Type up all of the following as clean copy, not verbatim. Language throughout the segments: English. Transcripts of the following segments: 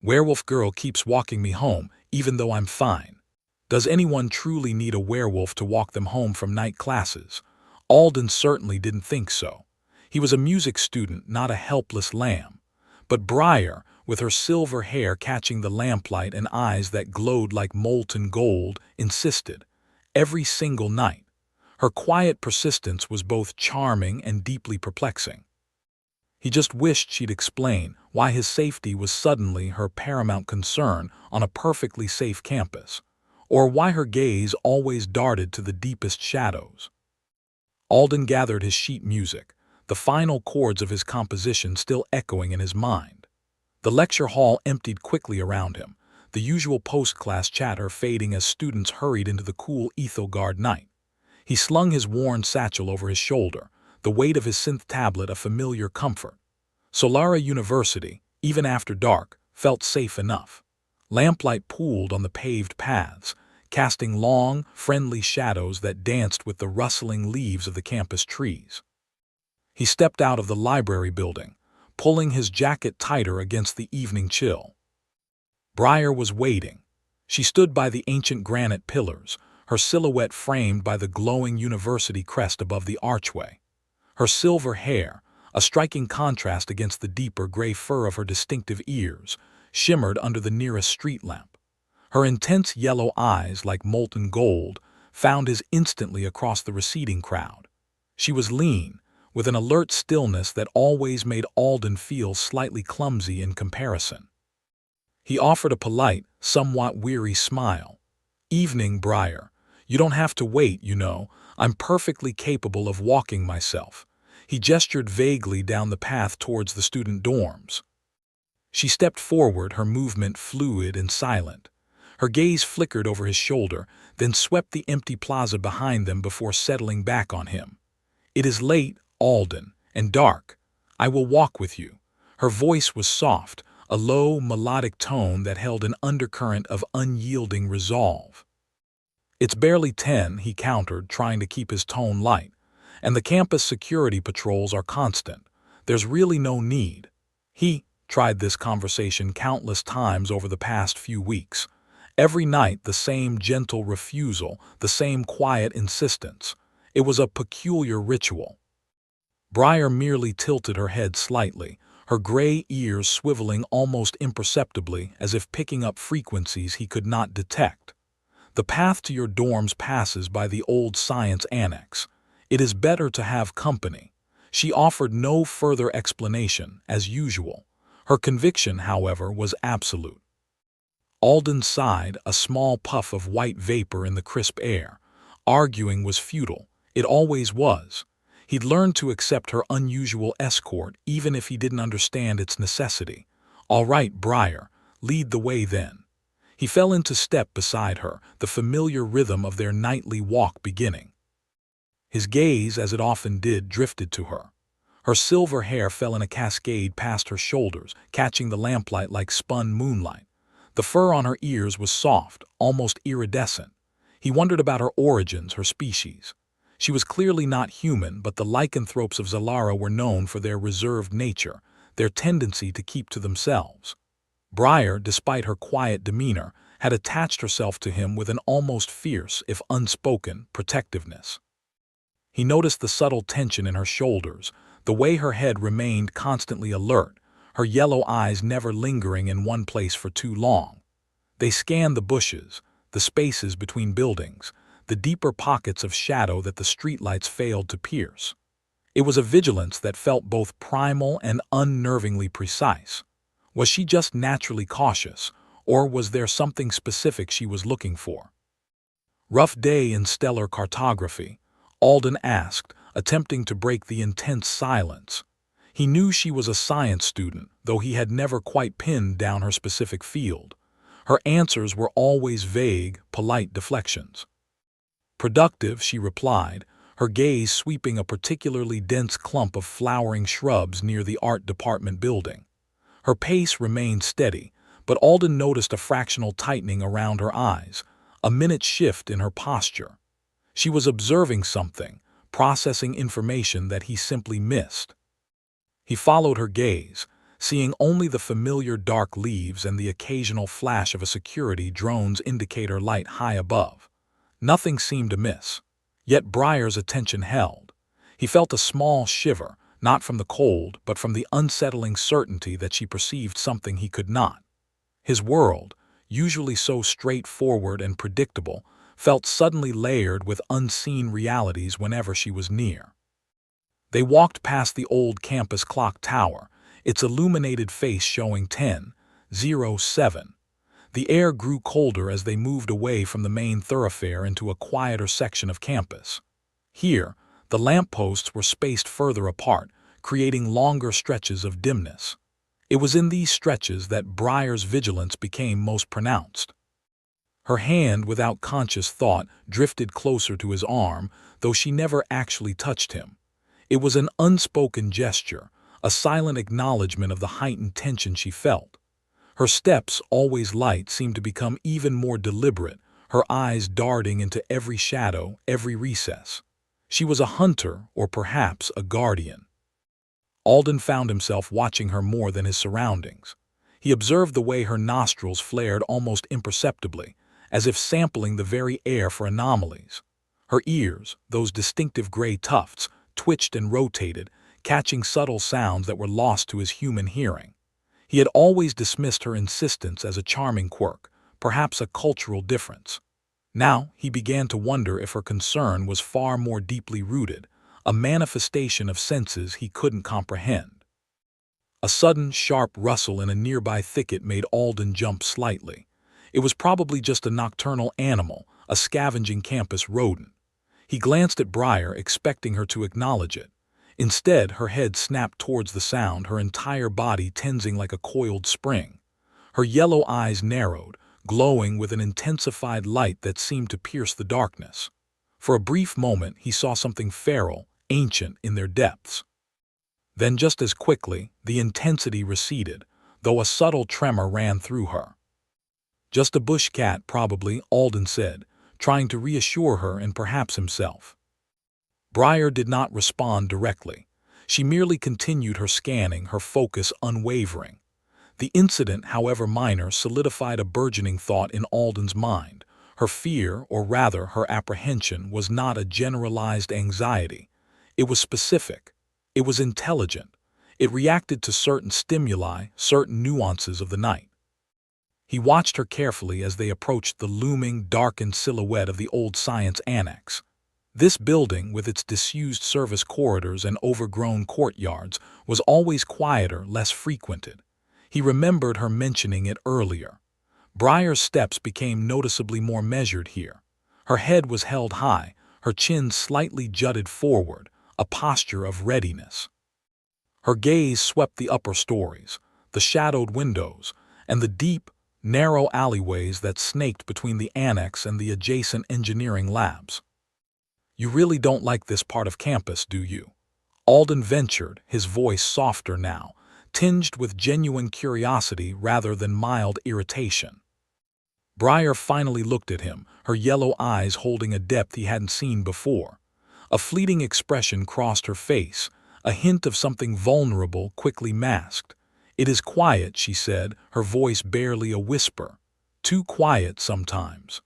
Werewolf girl keeps walking me home, even though I'm fine. Does anyone truly need a werewolf to walk them home from night classes? Alden certainly didn't think so. He was a music student, not a helpless lamb. But Briar, with her silver hair catching the lamplight and eyes that glowed like molten gold, insisted. Every single night. Her quiet persistence was both charming and deeply perplexing. He just wished she'd explain why his safety was suddenly her paramount concern on a perfectly safe campus, or why her gaze always darted to the deepest shadows. Alden gathered his sheet music, the final chords of his composition still echoing in his mind. The lecture hall emptied quickly around him, the usual post-class chatter fading as students hurried into the cool Ethelgard night. He slung his worn satchel over his shoulder, the weight of his synth tablet a familiar comfort. Solara University, even after dark, felt safe enough. Lamplight pooled on the paved paths, casting long, friendly shadows that danced with the rustling leaves of the campus trees. He stepped out of the library building, pulling his jacket tighter against the evening chill. Briar was waiting. She stood by the ancient granite pillars, her silhouette framed by the glowing university crest above the archway. Her silver hair, a striking contrast against the deeper gray fur of her distinctive ears, shimmered under the nearest street lamp. Her intense yellow eyes, like molten gold, found his instantly across the receding crowd. She was lean, with an alert stillness that always made Alden feel slightly clumsy in comparison. He offered a polite, somewhat weary smile. "Evening, Briar. You don't have to wait, you know. I'm perfectly capable of walking myself." He gestured vaguely down the path towards the student dorms. She stepped forward, her movement fluid and silent. Her gaze flickered over his shoulder, then swept the empty plaza behind them before settling back on him. "It is late, Alden, and dark. I will walk with you." Her voice was soft, a low, melodic tone that held an undercurrent of unyielding resolve. "It's barely 10, he countered, trying to keep his tone light. "And the campus security patrols are constant. There's really no need." He tried this conversation countless times over the past few weeks. Every night the same gentle refusal, the same quiet insistence. It was a peculiar ritual. Briar merely tilted her head slightly, her gray ears swiveling almost imperceptibly as if picking up frequencies he could not detect. "The path to your dorms passes by the old science annex. It is better to have company." She offered no further explanation, as usual. Her conviction, however, was absolute. Alden sighed, a small puff of white vapor in the crisp air. Arguing was futile. It always was. He'd learned to accept her unusual escort even if he didn't understand its necessity. "All right, Briar, lead the way then." He fell into step beside her, the familiar rhythm of their nightly walk beginning. His gaze, as it often did, drifted to her. Her silver hair fell in a cascade past her shoulders, catching the lamplight like spun moonlight. The fur on her ears was soft, almost iridescent. He wondered about her origins, her species. She was clearly not human, but the lycanthropes of Zalara were known for their reserved nature, their tendency to keep to themselves. Briar, despite her quiet demeanor, had attached herself to him with an almost fierce, if unspoken, protectiveness. He noticed the subtle tension in her shoulders, the way her head remained constantly alert, her yellow eyes never lingering in one place for too long. They scanned the bushes, the spaces between buildings, the deeper pockets of shadow that the streetlights failed to pierce. It was a vigilance that felt both primal and unnervingly precise. Was she just naturally cautious, or was there something specific she was looking for? "Rough day in stellar cartography?" Alden asked, attempting to break the intense silence. He knew she was a science student, though he had never quite pinned down her specific field. Her answers were always vague, polite deflections. "Productive," she replied, her gaze sweeping a particularly dense clump of flowering shrubs near the art department building. Her pace remained steady, but Alden noticed a fractional tightening around her eyes, a minute shift in her posture. She was observing something, processing information that he simply missed. He followed her gaze, seeing only the familiar dark leaves and the occasional flash of a security drone's indicator light high above. Nothing seemed amiss. Yet Briar's attention held. He felt a small shiver, not from the cold, but from the unsettling certainty that she perceived something he could not. His world, usually so straightforward and predictable, felt suddenly layered with unseen realities whenever she was near. They walked past the old campus clock tower, its illuminated face showing 10:07. The air grew colder as they moved away from the main thoroughfare into a quieter section of campus. Here, the lampposts were spaced further apart, creating longer stretches of dimness. It was in these stretches that Briar's vigilance became most pronounced. Her hand, without conscious thought, drifted closer to his arm, though she never actually touched him. It was an unspoken gesture, a silent acknowledgement of the heightened tension she felt. Her steps, always light, seemed to become even more deliberate, her eyes darting into every shadow, every recess. She was a hunter, or perhaps a guardian. Alden found himself watching her more than his surroundings. He observed the way her nostrils flared almost imperceptibly, as if sampling the very air for anomalies. Her ears, those distinctive gray tufts, twitched and rotated, catching subtle sounds that were lost to his human hearing. He had always dismissed her insistence as a charming quirk, perhaps a cultural difference. Now he began to wonder if her concern was far more deeply rooted, a manifestation of senses he couldn't comprehend. A sudden, sharp rustle in a nearby thicket made Alden jump slightly. It was probably just a nocturnal animal, a scavenging campus rodent. He glanced at Briar, expecting her to acknowledge it. Instead, her head snapped towards the sound, her entire body tensing like a coiled spring. Her yellow eyes narrowed, glowing with an intensified light that seemed to pierce the darkness. For a brief moment, he saw something feral, ancient in their depths. Then just as quickly, the intensity receded, though a subtle tremor ran through her. "Just a bush cat, probably," Alden said, trying to reassure her and perhaps himself. Briar did not respond directly. She merely continued her scanning, her focus unwavering. The incident, however minor, solidified a burgeoning thought in Alden's mind. Her fear, or rather her apprehension, was not a generalized anxiety. It was specific. It was intelligent. It reacted to certain stimuli, certain nuances of the night. He watched her carefully as they approached the looming, darkened silhouette of the old science annex. This building, with its disused service corridors and overgrown courtyards, was always quieter, less frequented. He remembered her mentioning it earlier. Briar's steps became noticeably more measured here. Her head was held high, her chin slightly jutted forward, a posture of readiness. Her gaze swept the upper stories, the shadowed windows, and the deep, narrow alleyways that snaked between the annex and the adjacent engineering labs. "You really don't like this part of campus, do you?" Alden ventured, his voice softer now, tinged with genuine curiosity rather than mild irritation. Briar finally looked at him, her yellow eyes holding a depth he hadn't seen before. A fleeting expression crossed her face, a hint of something vulnerable quickly masked. "It is quiet," she said, her voice barely a whisper. "Too quiet sometimes."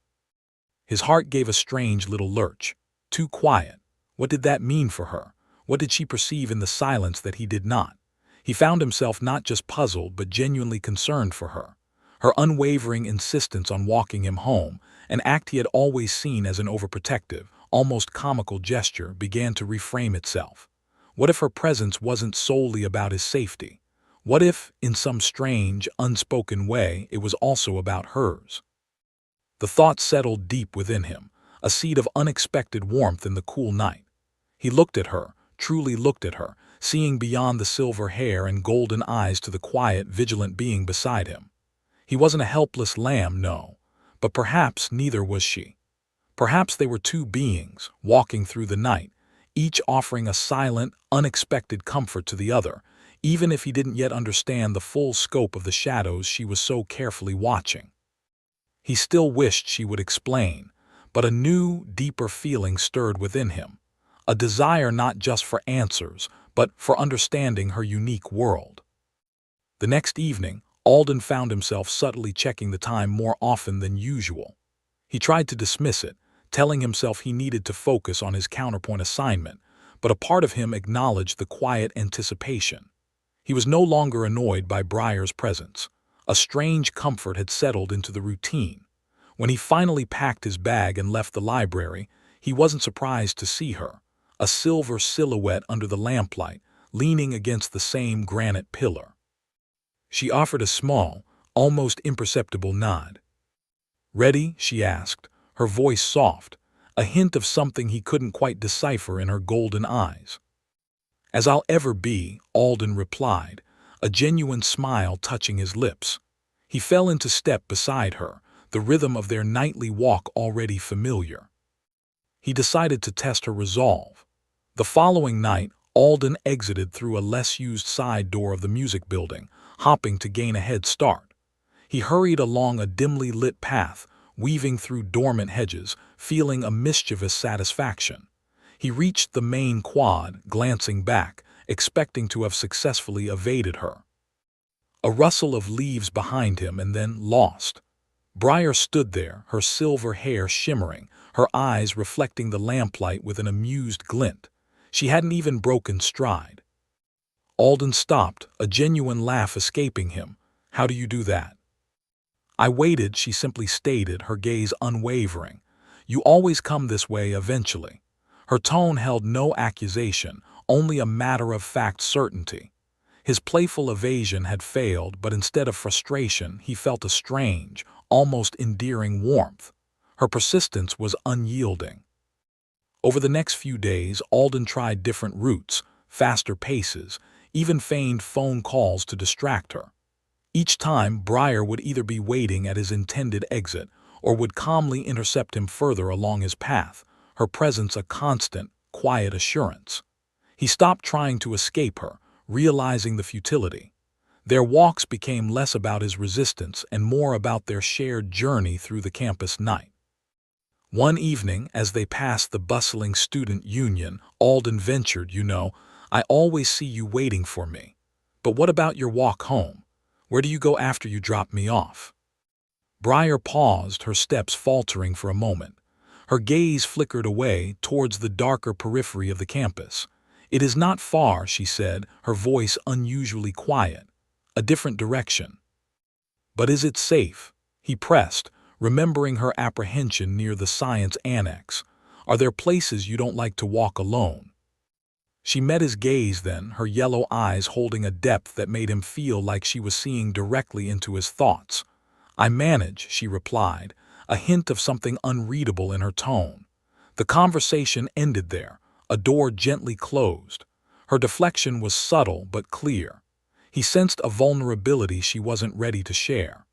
His heart gave a strange little lurch. Too quiet. What did that mean for her? What did she perceive in the silence that he did not? He found himself not just puzzled but genuinely concerned for her. Her unwavering insistence on walking him home, an act he had always seen as an overprotective, almost comical gesture, began to reframe itself. What if her presence wasn't solely about his safety? What if, in some strange, unspoken way, it was also about hers? The thought settled deep within him, a seed of unexpected warmth in the cool night. He looked at her, truly looked at her, seeing beyond the silver hair and golden eyes to the quiet, vigilant being beside him. He wasn't a helpless lamb, no, but perhaps neither was she. Perhaps they were two beings, walking through the night, each offering a silent, unexpected comfort to the other, even if he didn't yet understand the full scope of the shadows she was so carefully watching. He still wished she would explain, but a new, deeper feeling stirred within him, a desire not just for answers, but for understanding her unique world. The next evening, Alden found himself subtly checking the time more often than usual. He tried to dismiss it, telling himself he needed to focus on his counterpoint assignment, but a part of him acknowledged the quiet anticipation. He was no longer annoyed by Briar's presence. A strange comfort had settled into the routine. When he finally packed his bag and left the library, he wasn't surprised to see her, a silver silhouette under the lamplight, leaning against the same granite pillar. She offered a small, almost imperceptible nod. "Ready?" she asked, her voice soft, a hint of something he couldn't quite decipher in her golden eyes. "As I'll ever be," Alden replied, a genuine smile touching his lips. He fell into step beside her, the rhythm of their nightly walk already familiar. He decided to test her resolve. The following night, Alden exited through a less-used side door of the music building, hopping to gain a head start. He hurried along a dimly lit path, weaving through dormant hedges, feeling a mischievous satisfaction. He reached the main quad, glancing back, expecting to have successfully evaded her. A rustle of leaves behind him and then lost. Briar stood there, her silver hair shimmering, her eyes reflecting the lamplight with an amused glint. She hadn't even broken stride. Alden stopped, a genuine laugh escaping him. "How do you do that?" "I waited," she simply stated, her gaze unwavering. "You always come this way eventually." Her tone held no accusation, only a matter-of-fact certainty. His playful evasion had failed, but instead of frustration, he felt a strange, almost endearing warmth. Her persistence was unyielding. Over the next few days, Alden tried different routes, faster paces, even feigned phone calls to distract her. Each time, Briar would either be waiting at his intended exit or would calmly intercept him further along his path, her presence a constant, quiet assurance. He stopped trying to escape her, realizing the futility. Their walks became less about his resistance and more about their shared journey through the campus night. One evening, as they passed the bustling student union, Alden ventured, "I always see you waiting for me. But what about your walk home? Where do you go after you drop me off?" Briar paused, her steps faltering for a moment. Her gaze flickered away towards the darker periphery of the campus. "It is not far," she said, her voice unusually quiet. "A different direction." "But is it safe?" he pressed, remembering her apprehension near the science annex. "Are there places you don't like to walk alone?" She met his gaze then, her yellow eyes holding a depth that made him feel like she was seeing directly into his thoughts. "I manage," she replied, a hint of something unreadable in her tone. The conversation ended there, a door gently closed. Her deflection was subtle but clear. He sensed a vulnerability she wasn't ready to share.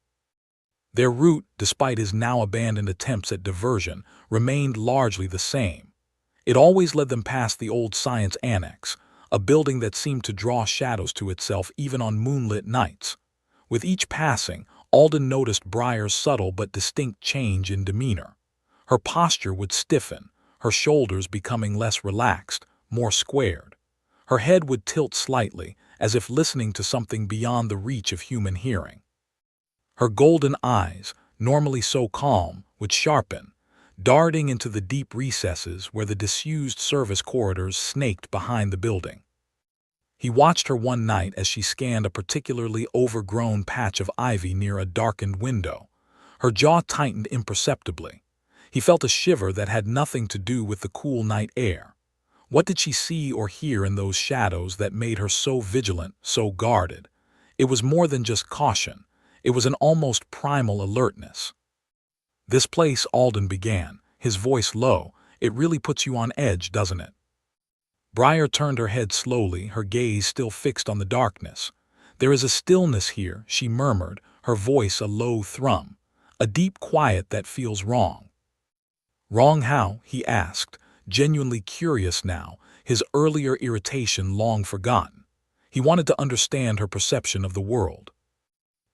Their route, despite his now abandoned attempts at diversion, remained largely the same. It always led them past the old science annex, a building that seemed to draw shadows to itself even on moonlit nights. With each passing, Alden noticed Briar's subtle but distinct change in demeanor. Her posture would stiffen, her shoulders becoming less relaxed, more squared. Her head would tilt slightly, as if listening to something beyond the reach of human hearing. Her golden eyes, normally so calm, would sharpen, darting into the deep recesses where the disused service corridors snaked behind the building. He watched her one night as she scanned a particularly overgrown patch of ivy near a darkened window. Her jaw tightened imperceptibly. He felt a shiver that had nothing to do with the cool night air. What did she see or hear in those shadows that made her so vigilant, so guarded? It was more than just caution. It was an almost primal alertness. "This place," Alden began, his voice low, "it really puts you on edge, doesn't it?" Briar turned her head slowly, her gaze still fixed on the darkness. "There is a stillness here," she murmured, her voice a low thrum. "A deep quiet that feels wrong." "Wrong how?" he asked, genuinely curious now, his earlier irritation long forgotten. He wanted to understand her perception of the world.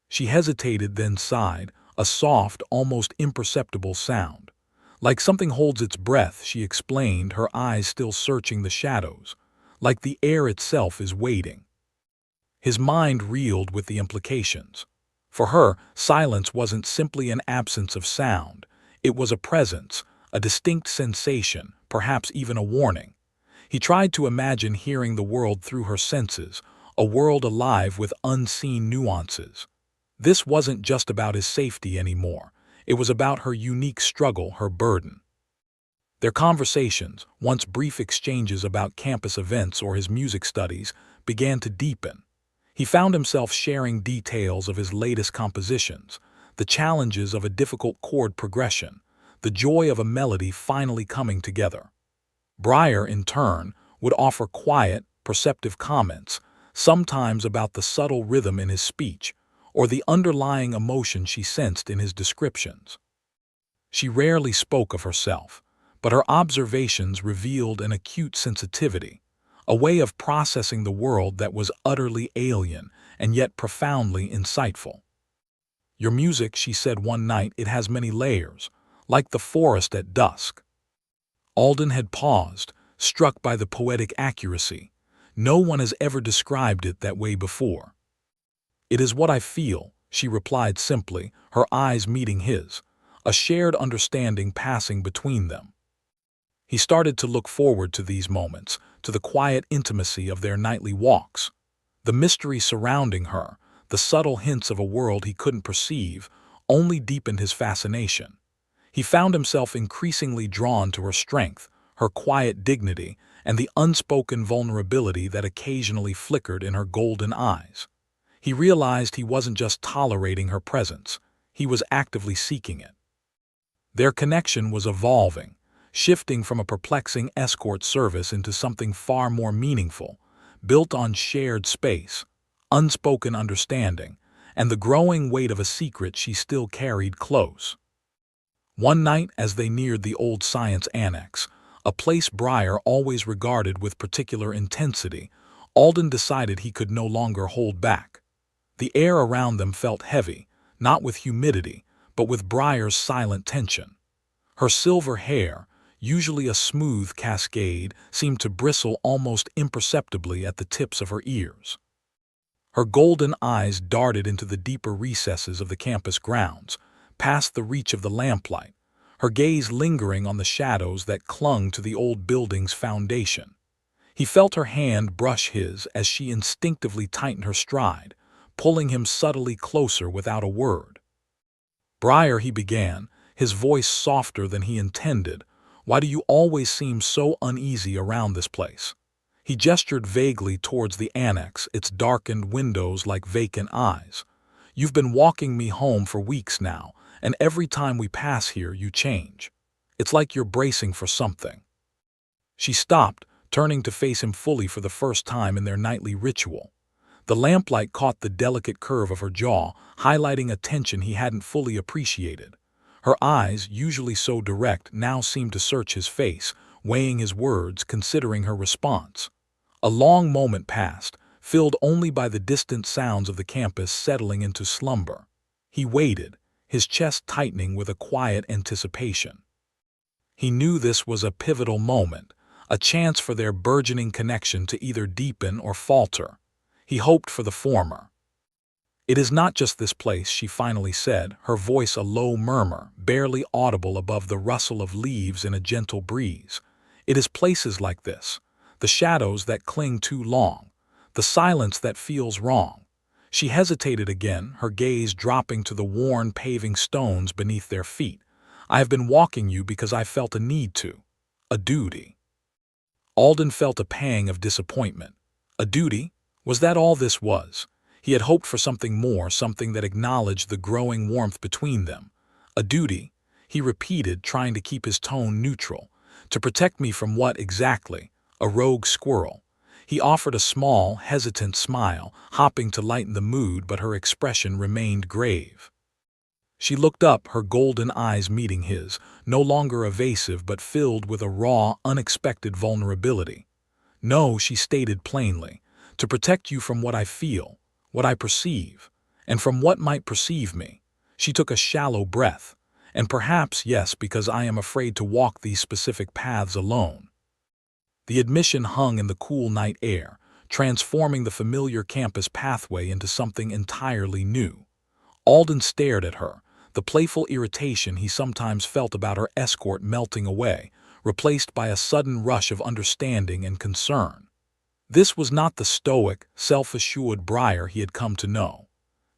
She hesitated, then sighed, a soft, almost imperceptible sound. "Like something holds its breath," she explained, her eyes still searching the shadows. "Like the air itself is waiting." His mind reeled with the implications. For her, silence wasn't simply an absence of sound. It was a presence, a distinct sensation, perhaps even a warning. He tried to imagine hearing the world through her senses, a world alive with unseen nuances. This wasn't just about his safety anymore. It was about her unique struggle, her burden. Their conversations, once brief exchanges about campus events or his music studies, began to deepen. He found himself sharing details of his latest compositions, the challenges of a difficult chord progression, the joy of a melody finally coming together. Breyer, in turn, would offer quiet, perceptive comments, sometimes about the subtle rhythm in his speech or the underlying emotion she sensed in his descriptions. She rarely spoke of herself, but her observations revealed an acute sensitivity, a way of processing the world that was utterly alien and yet profoundly insightful. "Your music," she said one night, "it has many layers, like the forest at dusk." Alden had paused, struck by the poetic accuracy. No one has ever described it that way before. "It is what I feel," she replied simply, her eyes meeting his, a shared understanding passing between them. He started to look forward to these moments, to the quiet intimacy of their nightly walks. The mystery surrounding her, the subtle hints of a world he couldn't perceive, only deepened his fascination. He found himself increasingly drawn to her strength, her quiet dignity, and the unspoken vulnerability that occasionally flickered in her golden eyes. He realized he wasn't just tolerating her presence, he was actively seeking it. Their connection was evolving, shifting from a perplexing escort service into something far more meaningful, built on shared space, unspoken understanding, and the growing weight of a secret she still carried close. One night, as they neared the old science annex, a place Breyer always regarded with particular intensity, Alden decided he could no longer hold back. The air around them felt heavy, not with humidity, but with Breyer's silent tension. Her silver hair, usually a smooth cascade, seemed to bristle almost imperceptibly at the tips of her ears. Her golden eyes darted into the deeper recesses of the campus grounds, past the reach of the lamplight, her gaze lingering on the shadows that clung to the old building's foundation. He felt her hand brush his as she instinctively tightened her stride, pulling him subtly closer without a word. "Breyer," he began, his voice softer than he intended, "why do you always seem so uneasy around this place?" He gestured vaguely towards the annex, its darkened windows like vacant eyes. "You've been walking me home for weeks now, and every time we pass here you change. It's like you're bracing for something." She stopped, turning to face him fully for the first time in their nightly ritual. The lamplight caught the delicate curve of her jaw, highlighting a tension he hadn't fully appreciated. Her eyes, usually so direct, now seemed to search his face, weighing his words, considering her response. A long moment passed, filled only by the distant sounds of the campus settling into slumber. He waited, his chest tightening with a quiet anticipation. He knew this was a pivotal moment, a chance for their burgeoning connection to either deepen or falter. He hoped for the former. "It is not just this place," she finally said, her voice a low murmur, barely audible above the rustle of leaves in a gentle breeze. "It is places like this, the shadows that cling too long, the silence that feels wrong." She hesitated again, her gaze dropping to the worn paving stones beneath their feet. "I have been walking you because I felt a need to. A duty." Alden felt a pang of disappointment. A duty? Was that all this was? He had hoped for something more, something that acknowledged the growing warmth between them. "A duty," he repeated, trying to keep his tone neutral. "To protect me from what exactly? A rogue squirrel?" He offered a small, hesitant smile, hopping to lighten the mood, but her expression remained grave. She looked up, her golden eyes meeting his, no longer evasive but filled with a raw, unexpected vulnerability. "No," she stated plainly, "to protect you from what I feel, what I perceive, and from what might perceive me." She took a shallow breath. "And perhaps, yes, because I am afraid to walk these specific paths alone." The admission hung in the cool night air, transforming the familiar campus pathway into something entirely new. Alden stared at her, the playful irritation he sometimes felt about her escort melting away, replaced by a sudden rush of understanding and concern. This was not the stoic, self-assured Briar he had come to know.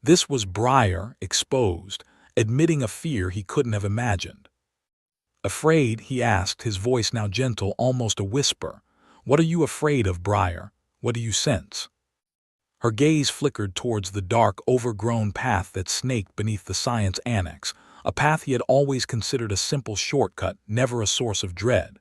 This was Briar, exposed, admitting a fear he couldn't have imagined. "Afraid?" he asked, his voice now gentle, almost a whisper. "What are you afraid of, Briar? What do you sense?" Her gaze flickered towards the dark, overgrown path that snaked beneath the science annex, a path he had always considered a simple shortcut, never a source of dread.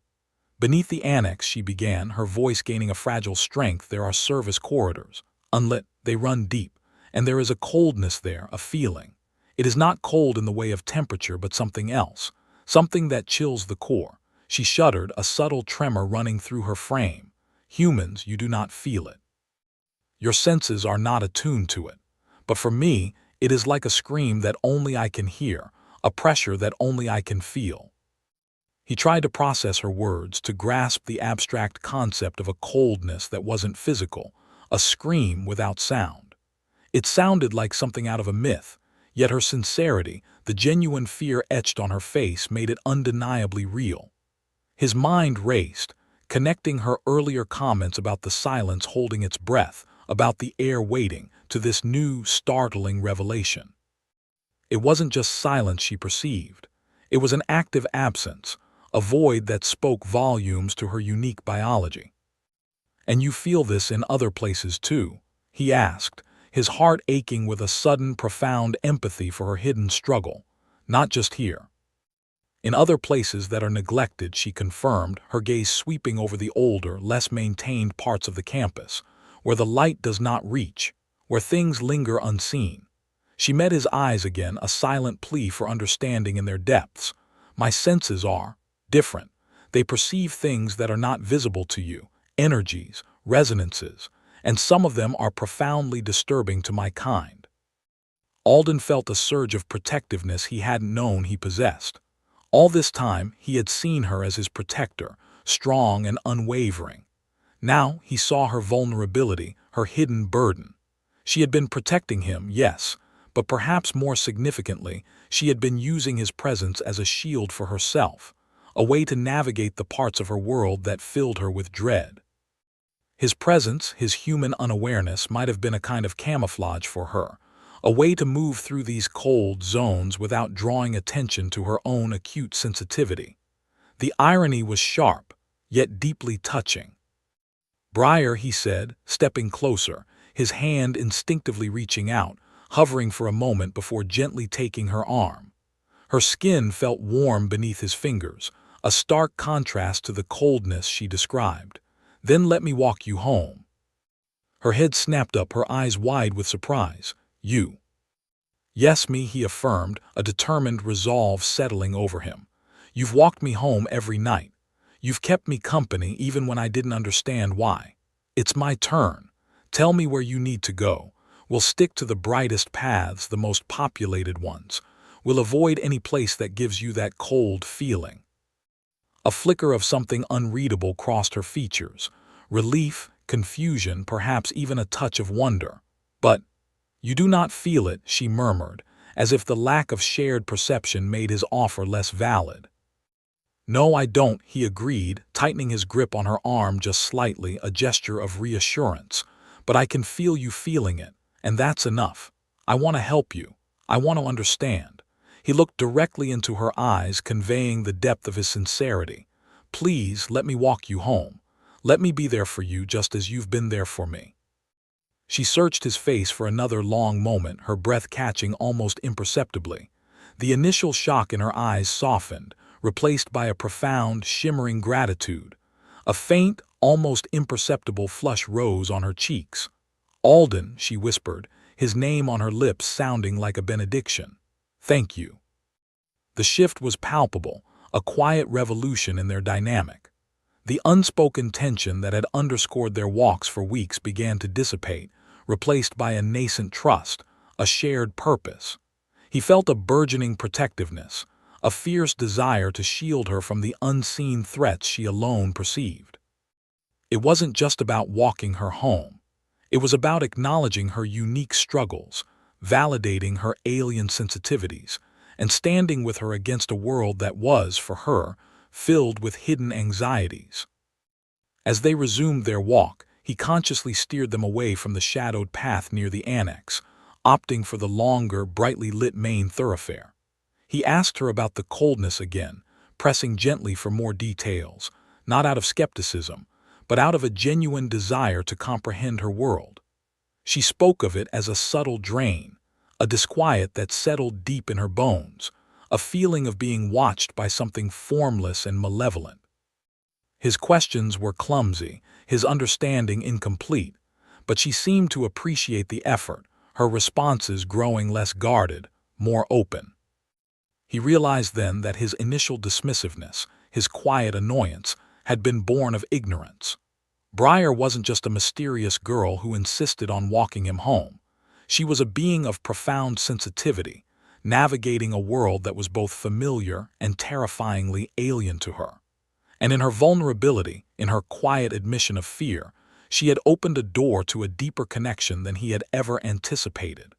"Beneath the annex," she began, her voice gaining a fragile strength, "there are service corridors. Unlit, they run deep, and there is a coldness there, a feeling. It is not cold in the way of temperature, but something else, something that chills the core." She shuddered, a subtle tremor running through her frame. "Humans, you do not feel it. Your senses are not attuned to it. But for me, it is like a scream that only I can hear, a pressure that only I can feel." He tried to process her words, to grasp the abstract concept of a coldness that wasn't physical, a scream without sound. It sounded like something out of a myth, yet her sincerity, the genuine fear etched on her face, made it undeniably real. His mind raced, connecting her earlier comments about the silence holding its breath, about the air waiting, to this new, startling revelation. It wasn't just silence she perceived. It was an active absence, a void that spoke volumes to her unique biology. "And you feel this in other places too?" he asked, his heart aching with a sudden, profound empathy for her hidden struggle. "Not just here." "In other places that are neglected," she confirmed, her gaze sweeping over the older, less maintained parts of the campus, "where the light does not reach, where things linger unseen." She met his eyes again, a silent plea for understanding in their depths. "My senses are different. They perceive things that are not visible to you, energies, resonances, and some of them are profoundly disturbing to my kind." Alden felt a surge of protectiveness he hadn't known he possessed. All this time, he had seen her as his protector, strong and unwavering. Now he saw her vulnerability, her hidden burden. She had been protecting him, yes, but perhaps more significantly, she had been using his presence as a shield for herself, a way to navigate the parts of her world that filled her with dread. His presence, his human unawareness, might have been a kind of camouflage for her, a way to move through these cold zones without drawing attention to her own acute sensitivity. The irony was sharp, yet deeply touching. "Briar," he said, stepping closer, his hand instinctively reaching out, hovering for a moment before gently taking her arm. Her skin felt warm beneath his fingers, a stark contrast to the coldness she described. "Then let me walk you home." Her head snapped up, her eyes wide with surprise. "You?" "Yes, me," he affirmed, a determined resolve settling over him. "You've walked me home every night. You've kept me company even when I didn't understand why. It's my turn. Tell me where you need to go. We'll stick to the brightest paths, the most populated ones. We'll avoid any place that gives you that cold feeling." A flicker of something unreadable crossed her features. Relief, confusion, perhaps even a touch of wonder. "But you do not feel it," she murmured, as if the lack of shared perception made his offer less valid. "No, I don't," he agreed, tightening his grip on her arm just slightly, a gesture of reassurance. "But I can feel you feeling it, and that's enough. I want to help you. I want to understand." He looked directly into her eyes, conveying the depth of his sincerity. "Please, let me walk you home. Let me be there for you just as you've been there for me." She searched his face for another long moment, her breath catching almost imperceptibly. The initial shock in her eyes softened, replaced by a profound, shimmering gratitude. A faint, almost imperceptible flush rose on her cheeks. "Alden," she whispered, his name on her lips sounding like a benediction. "Thank you." The shift was palpable, a quiet revolution in their dynamic. The unspoken tension that had underscored their walks for weeks began to dissipate, replaced by a nascent trust, a shared purpose. He felt a burgeoning protectiveness, a fierce desire to shield her from the unseen threats she alone perceived. It wasn't just about walking her home. It was about acknowledging her unique struggles, validating her alien sensitivities, and standing with her against a world that was, for her, filled with hidden anxieties. As they resumed their walk, he consciously steered them away from the shadowed path near the annex, opting for the longer, brightly lit main thoroughfare. He asked her about the coldness again, pressing gently for more details, not out of skepticism, but out of a genuine desire to comprehend her world. She spoke of it as a subtle drain, a disquiet that settled deep in her bones, a feeling of being watched by something formless and malevolent. His questions were clumsy, his understanding incomplete, but she seemed to appreciate the effort, her responses growing less guarded, more open. He realized then that his initial dismissiveness, his quiet annoyance, had been born of ignorance. Briar wasn't just a mysterious girl who insisted on walking him home. She was a being of profound sensitivity, navigating a world that was both familiar and terrifyingly alien to her. And in her vulnerability, in her quiet admission of fear, she had opened a door to a deeper connection than he had ever anticipated.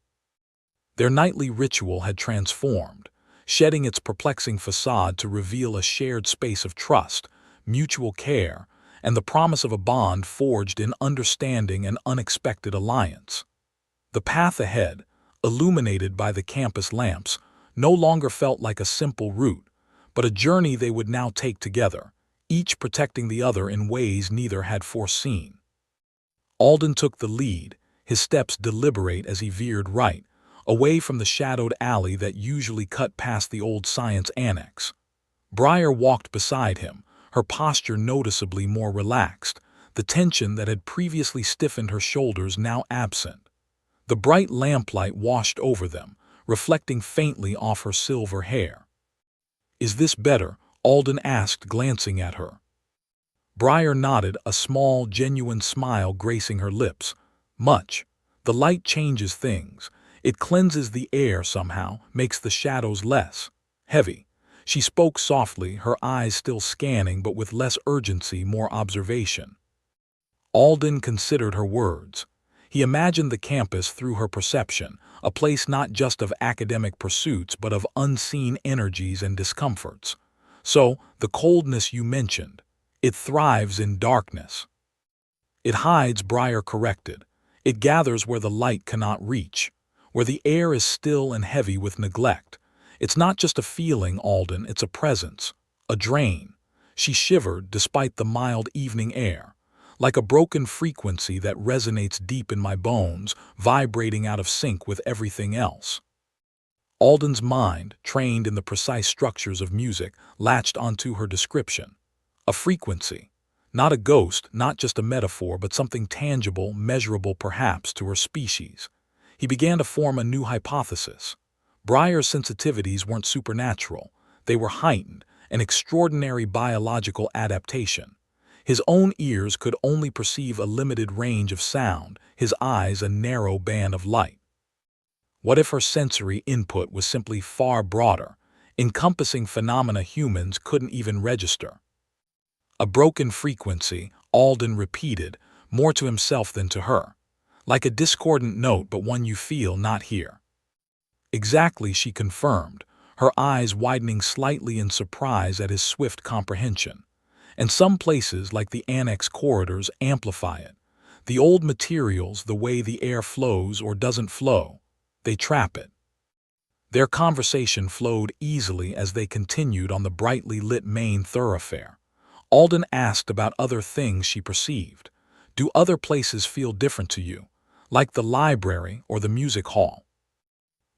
Their nightly ritual had transformed, shedding its perplexing facade to reveal a shared space of trust, mutual care, and the promise of a bond forged in understanding and unexpected alliance. The path ahead, illuminated by the campus lamps, no longer felt like a simple route, but a journey they would now take together, each protecting the other in ways neither had foreseen. Alden took the lead, his steps deliberate as he veered right, away from the shadowed alley that usually cut past the old science annex. Briar walked beside him, her posture noticeably more relaxed, the tension that had previously stiffened her shoulders now absent. The bright lamplight washed over them, reflecting faintly off her silver hair. "Is this better?" Alden asked, glancing at her. Briar nodded, a small, genuine smile gracing her lips. "Much. The light changes things. It cleanses the air somehow, makes the shadows less heavy." She spoke softly, her eyes still scanning but with less urgency, more observation. Alden considered her words. He imagined the campus through her perception, a place not just of academic pursuits but of unseen energies and discomforts. "So, the coldness you mentioned, it thrives in darkness." "It hides," Briar corrected. "It gathers where the light cannot reach, where the air is still and heavy with neglect. It's not just a feeling, Alden, it's a presence, a drain." She shivered despite the mild evening air. "Like a broken frequency that resonates deep in my bones, vibrating out of sync with everything else." Alden's mind, trained in the precise structures of music, latched onto her description. A frequency. Not a ghost, not just a metaphor, but something tangible, measurable perhaps to her species. He began to form a new hypothesis. Briar's sensitivities weren't supernatural. They were heightened, an extraordinary biological adaptation. His own ears could only perceive a limited range of sound, his eyes a narrow band of light. What if her sensory input was simply far broader, encompassing phenomena humans couldn't even register? "A broken frequency," Alden repeated, more to himself than to her. "Like a discordant note, but one you feel, not hear." "Exactly," she confirmed, her eyes widening slightly in surprise at his swift comprehension. "And some places, like the annex corridors, amplify it. The old materials, the way the air flows or doesn't flow, they trap it." Their conversation flowed easily as they continued on the brightly lit main thoroughfare. Alden asked about other things she perceived. "Do other places feel different to you, like the library or the music hall?"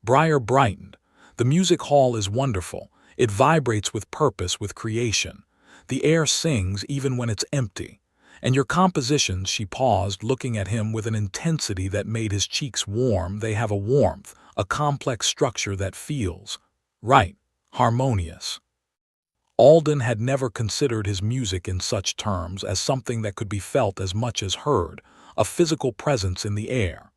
Briar brightened. "The music hall is wonderful. It vibrates with purpose, with creation. The air sings even when it's empty. And your compositions," she paused, looking at him with an intensity that made his cheeks warm, "they have a warmth, a complex structure that feels right, harmonious." Alden had never considered his music in such terms, as something that could be felt as much as heard, a physical presence in the air.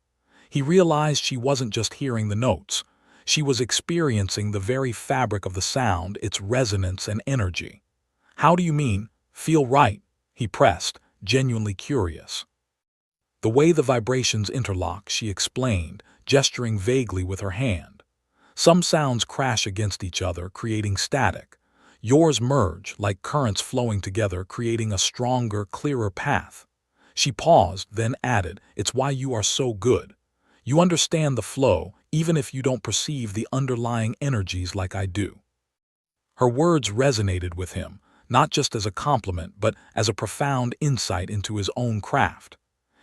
He realized she wasn't just hearing the notes. She was experiencing the very fabric of the sound, its resonance and energy. "How do you mean, feel right?" he pressed, genuinely curious. The way the vibrations interlock, she explained, gesturing vaguely with her hand. Some sounds crash against each other, creating static. Yours merge, like currents flowing together, creating a stronger, clearer path. She paused, then added, "It's why you are so good. You understand the flow, even if you don't perceive the underlying energies like I do." Her words resonated with him, not just as a compliment, but as a profound insight into his own craft.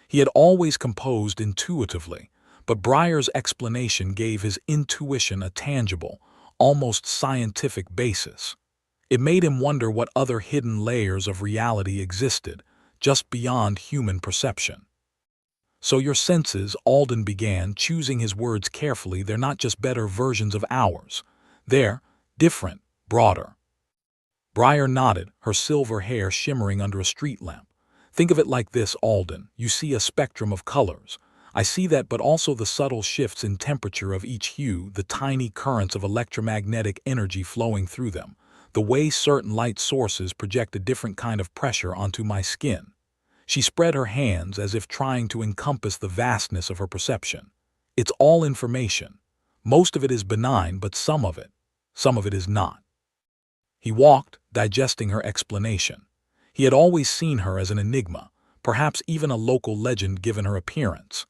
He had always composed intuitively, but Breyer's explanation gave his intuition a tangible, almost scientific basis. It made him wonder what other hidden layers of reality existed, just beyond human perception. "So your senses," Alden began, choosing his words carefully, "they're not just better versions of ours. They're different, broader." Breyer nodded, her silver hair shimmering under a street lamp. "Think of it like this, Alden. You see a spectrum of colors. I see that, but also the subtle shifts in temperature of each hue, the tiny currents of electromagnetic energy flowing through them, the way certain light sources project a different kind of pressure onto my skin." She spread her hands as if trying to encompass the vastness of her perception. "It's all information. Most of it is benign, but some of it is not." He walked, digesting her explanation. He had always seen her as an enigma, perhaps even a local legend given her appearance.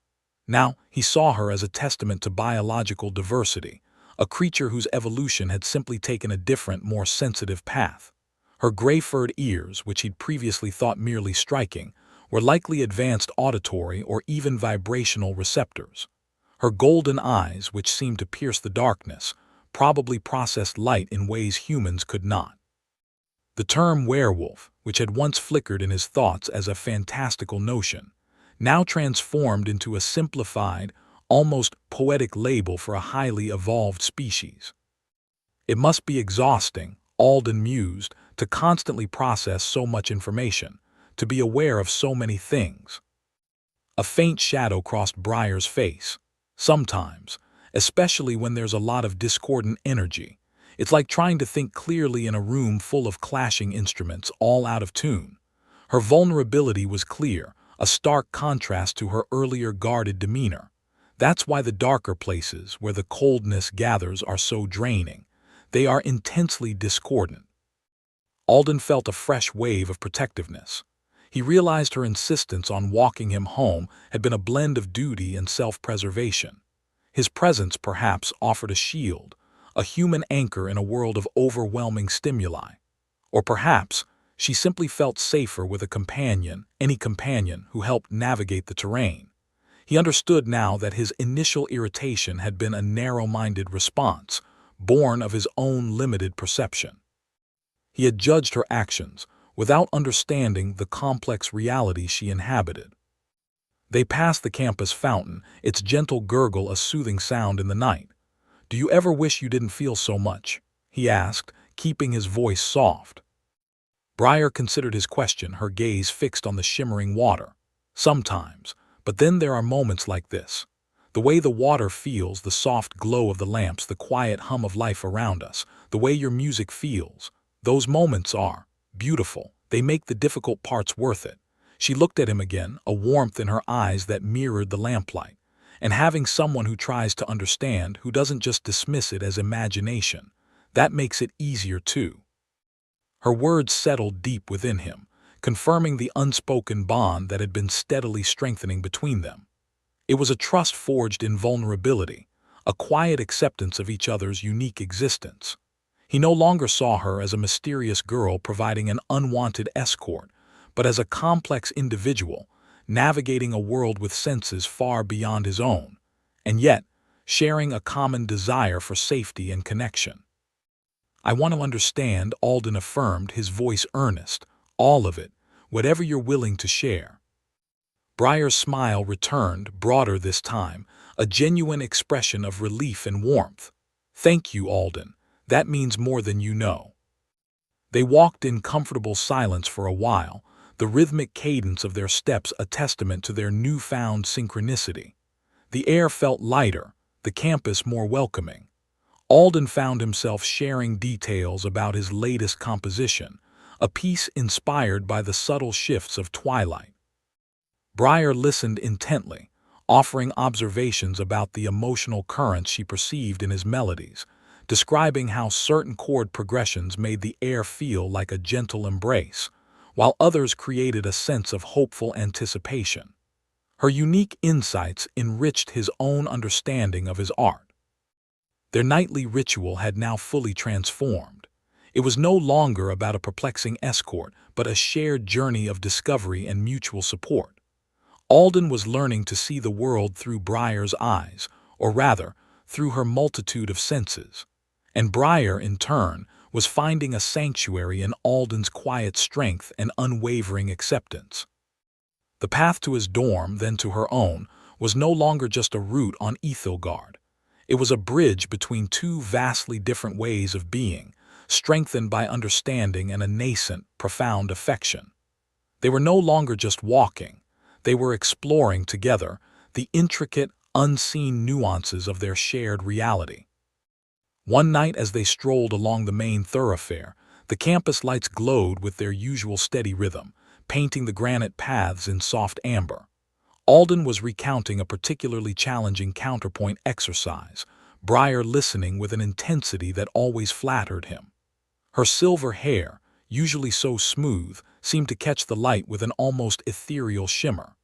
Now he saw her as a testament to biological diversity, a creature whose evolution had simply taken a different, more sensitive path. Her gray-furred ears, which he'd previously thought merely striking, were likely advanced auditory or even vibrational receptors. Her golden eyes, which seemed to pierce the darkness, probably processed light in ways humans could not. The term werewolf, which had once flickered in his thoughts as a fantastical notion, now transformed into a simplified, almost poetic label for a highly evolved species. It must be exhausting, Alden mused, to constantly process so much information, to be aware of so many things. A faint shadow crossed Breyer's face. "Sometimes, especially when there's a lot of discordant energy, it's like trying to think clearly in a room full of clashing instruments, all out of tune." Her vulnerability was clear, a stark contrast to her earlier guarded demeanor. "That's why the darker places, where the coldness gathers, are so draining. They are intensely discordant." Alden felt a fresh wave of protectiveness. He realized her insistence on walking him home had been a blend of duty and self-preservation. His presence, perhaps, offered a shield, a human anchor in a world of overwhelming stimuli. Or perhaps she simply felt safer with a companion, any companion, who helped navigate the terrain. He understood now that his initial irritation had been a narrow-minded response, born of his own limited perception. He had judged her actions, without understanding the complex reality she inhabited. They passed the campus fountain, its gentle gurgle a soothing sound in the night. "Do you ever wish you didn't feel so much?" he asked, keeping his voice soft. Breyer considered his question, her gaze fixed on the shimmering water. "Sometimes, but then there are moments like this. The way the water feels, the soft glow of the lamps, the quiet hum of life around us, the way your music feels. Those moments are beautiful. They make the difficult parts worth it." She looked at him again, a warmth in her eyes that mirrored the lamplight. "And having someone who tries to understand, who doesn't just dismiss it as imagination, that makes it easier too." Her words settled deep within him, confirming the unspoken bond that had been steadily strengthening between them. It was a trust forged in vulnerability, a quiet acceptance of each other's unique existence. He no longer saw her as a mysterious girl providing an unwanted escort, but as a complex individual, navigating a world with senses far beyond his own, and yet sharing a common desire for safety and connection. "I want to understand," Alden affirmed, his voice earnest. "All of it, whatever you're willing to share." Breyer's smile returned, broader this time, a genuine expression of relief and warmth. "Thank you, Alden. That means more than you know." They walked in comfortable silence for a while, the rhythmic cadence of their steps a testament to their newfound synchronicity. The air felt lighter, the campus more welcoming. Alden found himself sharing details about his latest composition, a piece inspired by the subtle shifts of twilight. Briar listened intently, offering observations about the emotional currents she perceived in his melodies, describing how certain chord progressions made the air feel like a gentle embrace, while others created a sense of hopeful anticipation. Her unique insights enriched his own understanding of his art. Their nightly ritual had now fully transformed. It was no longer about a perplexing escort, but a shared journey of discovery and mutual support. Alden was learning to see the world through Briar's eyes, or rather, through her multitude of senses. And Briar, in turn, was finding a sanctuary in Alden's quiet strength and unwavering acceptance. The path to his dorm, then to her own, was no longer just a route on Ethelgard. It was a bridge between two vastly different ways of being, strengthened by understanding and a nascent, profound affection. They were no longer just walking. They were exploring together the intricate, unseen nuances of their shared reality. One night as they strolled along the main thoroughfare, the campus lights glowed with their usual steady rhythm, painting the granite paths in soft amber. Alden was recounting a particularly challenging counterpoint exercise, Briar listening with an intensity that always flattered him. Her silver hair, usually so smooth, seemed to catch the light with an almost ethereal shimmer.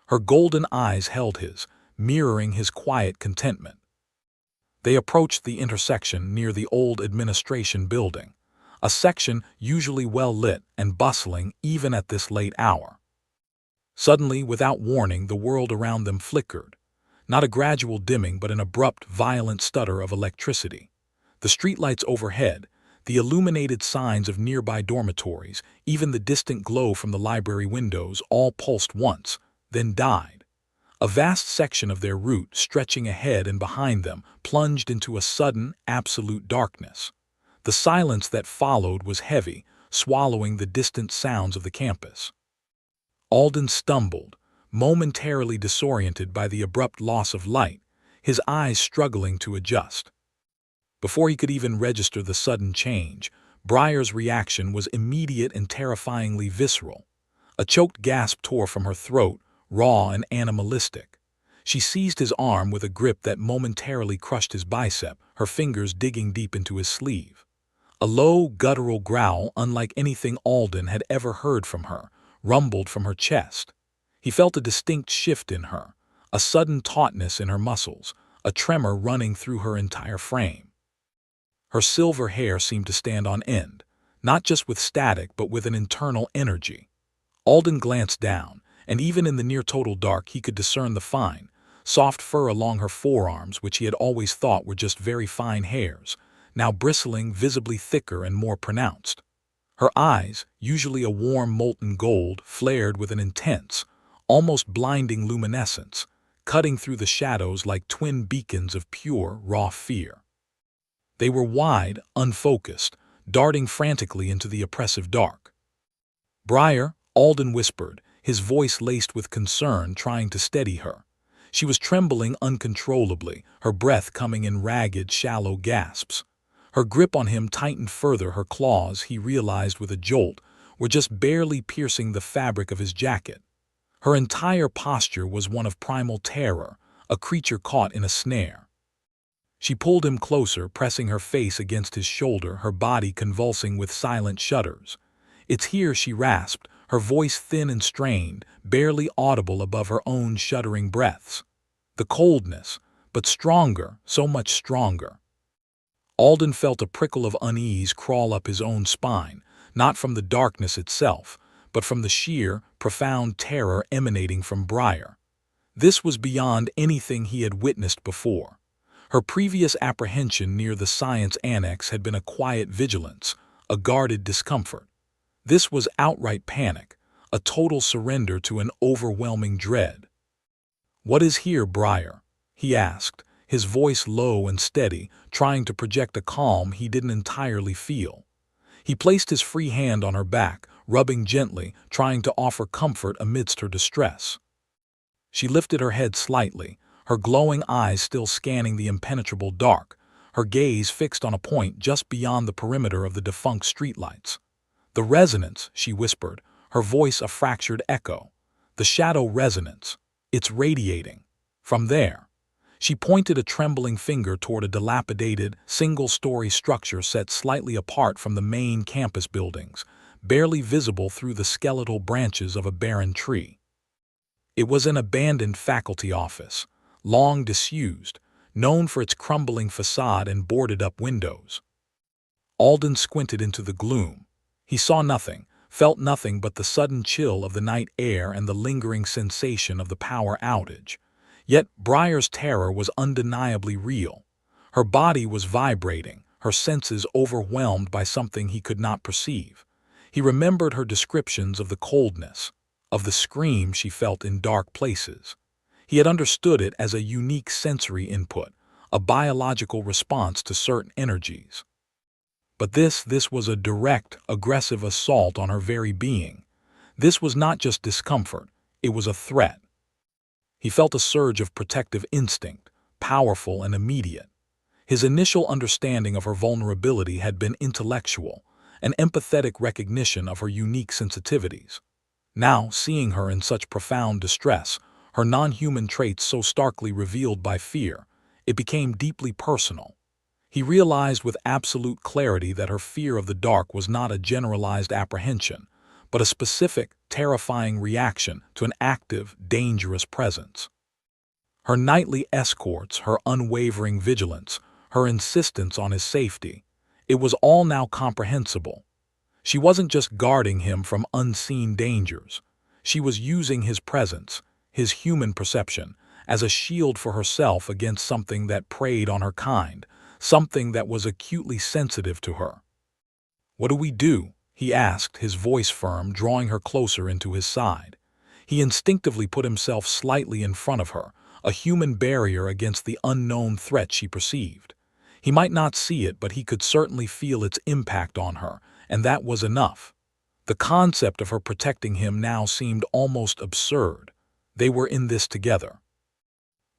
Her golden eyes held his, mirroring his quiet contentment. They approached the intersection near the old administration building, a section usually well lit and bustling even at this late hour. Suddenly, without warning, the world around them flickered. Not a gradual dimming, but an abrupt, violent stutter of electricity. The streetlights overhead, the illuminated signs of nearby dormitories, even the distant glow from the library windows, all pulsed once, then died. A vast section of their route, stretching ahead and behind them, plunged into a sudden, absolute darkness. The silence that followed was heavy, swallowing the distant sounds of the campus. Alden stumbled, momentarily disoriented by the abrupt loss of light, his eyes struggling to adjust. Before he could even register the sudden change, Briar's reaction was immediate and terrifyingly visceral. A choked gasp tore from her throat, raw and animalistic. She seized his arm with a grip that momentarily crushed his bicep, her fingers digging deep into his sleeve. A low, guttural growl, unlike anything Alden had ever heard from her, rumbled from her chest. He felt a distinct shift in her, a sudden tautness in her muscles, a tremor running through her entire frame. Her silver hair seemed to stand on end, not just with static but with an internal energy. Alden glanced down, and even in the near-total dark he could discern the fine, soft fur along her forearms which he had always thought were just very fine hairs, now bristling visibly thicker and more pronounced. Her eyes, usually a warm molten gold, flared with an intense, almost blinding luminescence, cutting through the shadows like twin beacons of pure, raw fear. They were wide, unfocused, darting frantically into the oppressive dark. "Briar," Alden whispered, his voice laced with concern, trying to steady her. She was trembling uncontrollably, her breath coming in ragged, shallow gasps. Her grip on him tightened further, her claws, he realized with a jolt, were just barely piercing the fabric of his jacket. Her entire posture was one of primal terror, a creature caught in a snare. She pulled him closer, pressing her face against his shoulder, her body convulsing with silent shudders. "It's here," she rasped, her voice thin and strained, barely audible above her own shuddering breaths. The coldness, but stronger, so much stronger. Alden felt a prickle of unease crawl up his own spine, not from the darkness itself, but from the sheer, profound terror emanating from Briar. This was beyond anything he had witnessed before. Her previous apprehension near the science annex had been a quiet vigilance, a guarded discomfort. This was outright panic, a total surrender to an overwhelming dread. "What is here, Briar?" he asked, his voice low and steady, trying to project a calm he didn't entirely feel. He placed his free hand on her back, rubbing gently, trying to offer comfort amidst her distress. She lifted her head slightly, her glowing eyes still scanning the impenetrable dark, her gaze fixed on a point just beyond the perimeter of the defunct streetlights. "The resonance," she whispered, her voice a fractured echo. The shadow resonance. It's radiating. From there, she pointed a trembling finger toward a dilapidated, single-story structure set slightly apart from the main campus buildings, barely visible through the skeletal branches of a barren tree. It was an abandoned faculty office, long disused, known for its crumbling facade and boarded-up windows. Alden squinted into the gloom. He saw nothing, felt nothing but the sudden chill of the night air and the lingering sensation of the power outage. Yet Briar's terror was undeniably real. Her body was vibrating, her senses overwhelmed by something he could not perceive. He remembered her descriptions of the coldness, of the scream she felt in dark places. He had understood it as a unique sensory input, a biological response to certain energies. But this was a direct, aggressive assault on her very being. This was not just discomfort, it was a threat. He felt a surge of protective instinct, powerful and immediate. His initial understanding of her vulnerability had been intellectual, an empathetic recognition of her unique sensitivities. Now, seeing her in such profound distress, her non-human traits so starkly revealed by fear, it became deeply personal. He realized with absolute clarity that her fear of the dark was not a generalized apprehension, but a specific, terrifying reaction to an active, dangerous presence. Her nightly escorts, her unwavering vigilance, her insistence on his safety, it was all now comprehensible. She wasn't just guarding him from unseen dangers. She was using his presence, his human perception, as a shield for herself against something that preyed on her kind, something that was acutely sensitive to her. "What do we do?" he asked, his voice firm, drawing her closer into his side. He instinctively put himself slightly in front of her, a human barrier against the unknown threat she perceived. He might not see it, but he could certainly feel its impact on her, and that was enough. The concept of her protecting him now seemed almost absurd. They were in this together.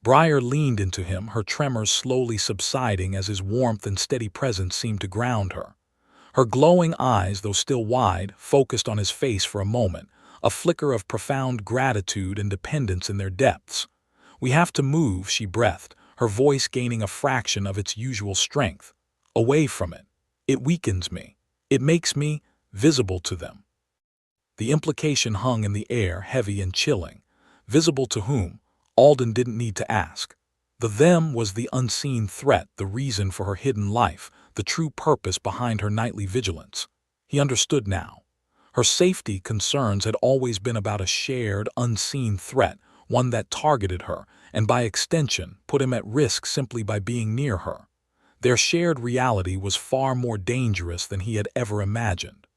Briar leaned into him, her tremors slowly subsiding as his warmth and steady presence seemed to ground her. Her glowing eyes, though still wide, focused on his face for a moment, a flicker of profound gratitude and dependence in their depths. "We have to move," she breathed, her voice gaining a fraction of its usual strength. "Away from it. It weakens me. It makes me visible to them." The implication hung in the air, heavy and chilling. Visible to whom? Alden didn't need to ask. The them was the unseen threat, the reason for her hidden life, the true purpose behind her nightly vigilance. He understood now. Her safety concerns had always been about a shared, unseen threat, one that targeted her, and by extension, put him at risk simply by being near her. Their shared reality was far more dangerous than he had ever imagined.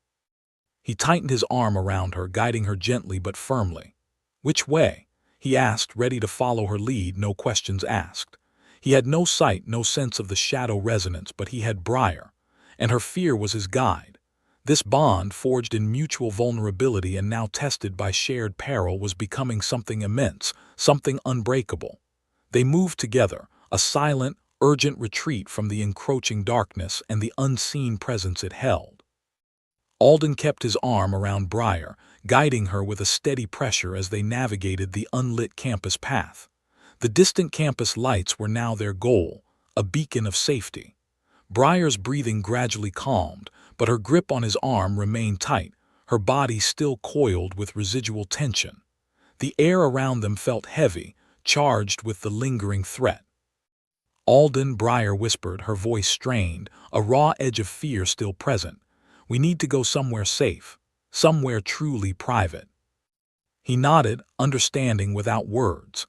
He tightened his arm around her, guiding her gently but firmly. "Which way?" he asked, ready to follow her lead, no questions asked. He had no sight, no sense of the shadow resonance, but he had Briar, and her fear was his guide. This bond, forged in mutual vulnerability and now tested by shared peril, was becoming something immense, something unbreakable. They moved together, a silent, urgent retreat from the encroaching darkness and the unseen presence it held. Alden kept his arm around Briar, guiding her with a steady pressure as they navigated the unlit campus path. The distant campus lights were now their goal, a beacon of safety. Briar's breathing gradually calmed, but her grip on his arm remained tight, her body still coiled with residual tension. The air around them felt heavy, charged with the lingering threat. "Alden," Briar whispered, her voice strained, a raw edge of fear still present. "We need to go somewhere safe, somewhere truly private." He nodded, understanding without words.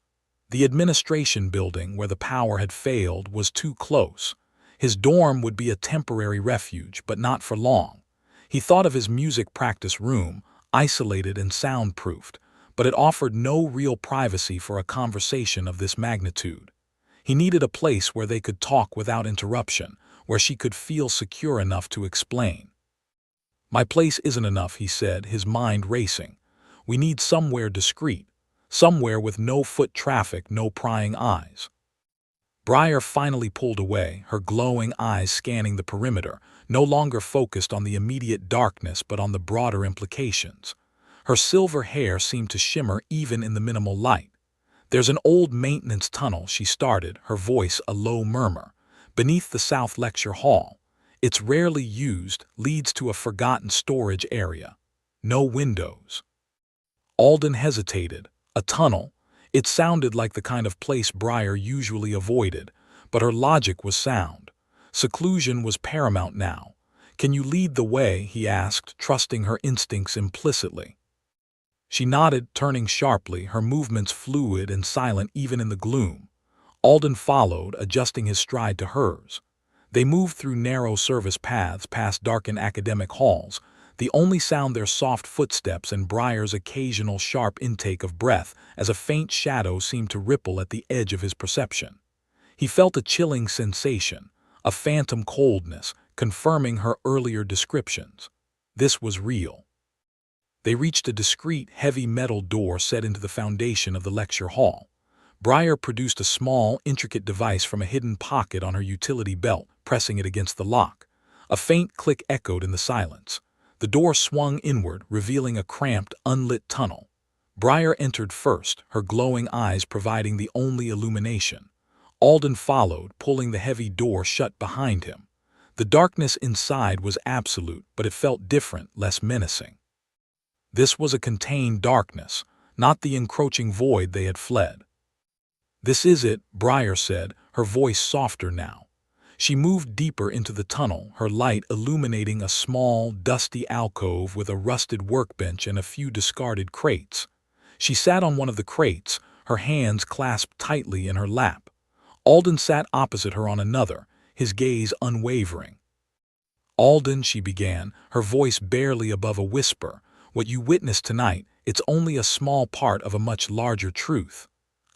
The administration building, where the power had failed, was too close. His dorm would be a temporary refuge, but not for long. He thought of his music practice room, isolated and soundproofed, but it offered no real privacy for a conversation of this magnitude. He needed a place where they could talk without interruption, where she could feel secure enough to explain. "My place isn't enough," he said, his mind racing. "We need somewhere discreet, somewhere with no foot traffic, no prying eyes." Briar finally pulled away, her glowing eyes scanning the perimeter, no longer focused on the immediate darkness but on the broader implications. Her silver hair seemed to shimmer even in the minimal light. "There's an old maintenance tunnel," she started, her voice a low murmur, "beneath the South Lecture Hall. It's rarely used, leads to a forgotten storage area. No windows." Alden hesitated. A tunnel? It sounded like the kind of place Briar usually avoided, but her logic was sound. Seclusion was paramount now. "Can you lead the way?" he asked, trusting her instincts implicitly. She nodded, turning sharply, her movements fluid and silent even in the gloom. Alden followed, adjusting his stride to hers. They moved through narrow service paths past darkened academic halls, the only sound their soft footsteps and Briar's occasional sharp intake of breath as a faint shadow seemed to ripple at the edge of his perception. He felt a chilling sensation, a phantom coldness, confirming her earlier descriptions. This was real. They reached a discreet, heavy metal door set into the foundation of the lecture hall. Briar produced a small, intricate device from a hidden pocket on her utility belt, pressing it against the lock. A faint click echoed in the silence. The door swung inward, revealing a cramped, unlit tunnel. Briar entered first, her glowing eyes providing the only illumination. Alden followed, pulling the heavy door shut behind him. The darkness inside was absolute, but it felt different, less menacing. This was a contained darkness, not the encroaching void they had fled. "This is it," Briar said, her voice softer now. She moved deeper into the tunnel, her light illuminating a small, dusty alcove with a rusted workbench and a few discarded crates. She sat on one of the crates, her hands clasped tightly in her lap. Alden sat opposite her on another, his gaze unwavering. "Alden," she began, her voice barely above a whisper, "what you witnessed tonight, it's only a small part of a much larger truth.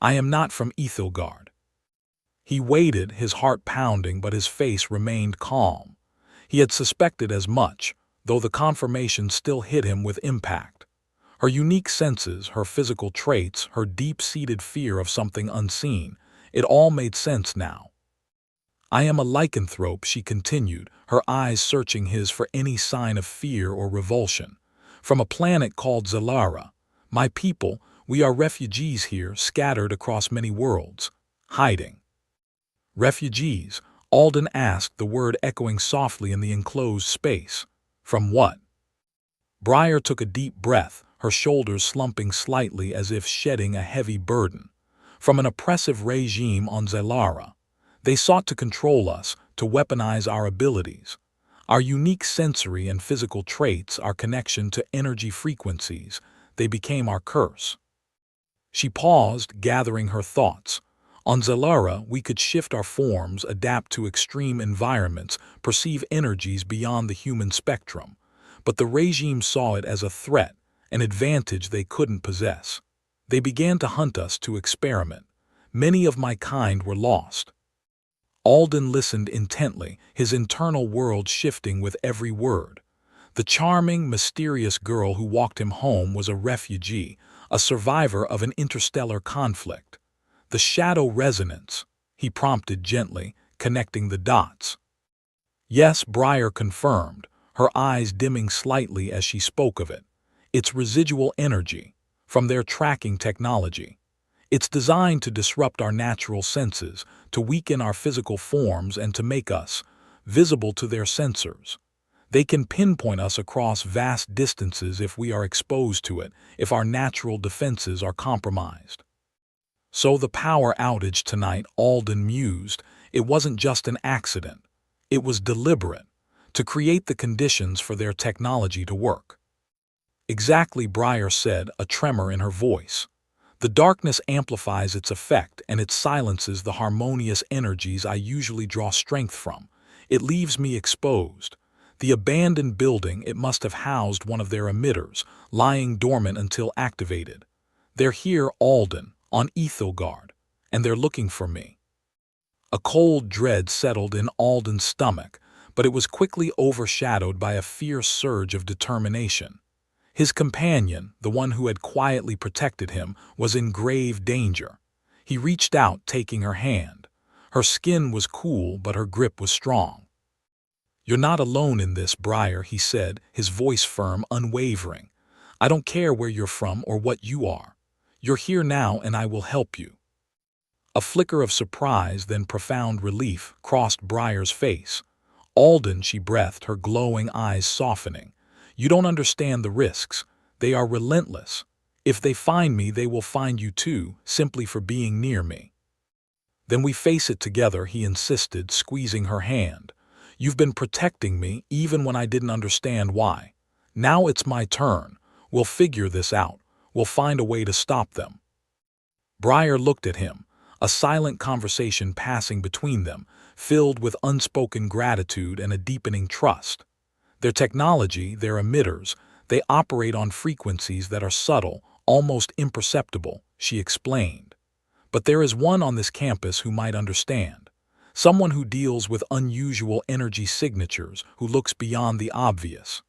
I am not from Ethelgard." He waited, his heart pounding, but his face remained calm. He had suspected as much, though the confirmation still hit him with impact. Her unique senses, her physical traits, her deep-seated fear of something unseen, it all made sense now. "I am a lycanthrope," she continued, her eyes searching his for any sign of fear or revulsion. "From a planet called Zalara. My people, we are refugees here, scattered across many worlds, hiding." "Refugees?" Alden asked, the word echoing softly in the enclosed space. "From what?" Briar took a deep breath, her shoulders slumping slightly as if shedding a heavy burden. "From an oppressive regime on Zalara. They sought to control us, to weaponize our abilities. Our unique sensory and physical traits, our connection to energy frequencies, they became our curse." She paused, gathering her thoughts. "On Zalara, we could shift our forms, adapt to extreme environments, perceive energies beyond the human spectrum. But the regime saw it as a threat, an advantage they couldn't possess. They began to hunt us, to experiment. Many of my kind were lost." Alden listened intently, his internal world shifting with every word. The charming, mysterious girl who walked him home was a refugee, a survivor of an interstellar conflict. "The shadow resonance," he prompted gently, connecting the dots. "Yes," Briar confirmed, her eyes dimming slightly as she spoke of it. "It's residual energy, from their tracking technology. It's designed to disrupt our natural senses, to weaken our physical forms and to make us visible to their sensors. They can pinpoint us across vast distances if we are exposed to it, if our natural defenses are compromised." "So the power outage tonight," Alden mused, "it wasn't just an accident. It was deliberate, to create the conditions for their technology to work." "Exactly," Briar said, a tremor in her voice. "The darkness amplifies its effect, and it silences the harmonious energies I usually draw strength from. It leaves me exposed. The abandoned building, it must have housed one of their emitters, lying dormant until activated. They're here, Alden, on Ethelgard, and they're looking for me." A cold dread settled in Alden's stomach, but it was quickly overshadowed by a fierce surge of determination. His companion, the one who had quietly protected him, was in grave danger. He reached out, taking her hand. Her skin was cool, but her grip was strong. "You're not alone in this, Briar," he said, his voice firm, unwavering. I don't care where you're from or what you are. You're here now and I will help you." A flicker of surprise, then profound relief, crossed Briar's face. "Alden," she breathed, her glowing eyes softening. "You don't understand the risks. They are relentless. If they find me, they will find you too, simply for being near me." "Then we face it together," he insisted, squeezing her hand. "You've been protecting me, even when I didn't understand why. Now it's my turn. We'll figure this out. We'll find a way to stop them." Briar looked at him, a silent conversation passing between them, filled with unspoken gratitude and a deepening trust. Their technology, their emitters, they operate on frequencies that are subtle, almost imperceptible, she explained. "But there is one on this campus who might understand. Someone who deals with unusual energy signatures, who looks beyond the obvious."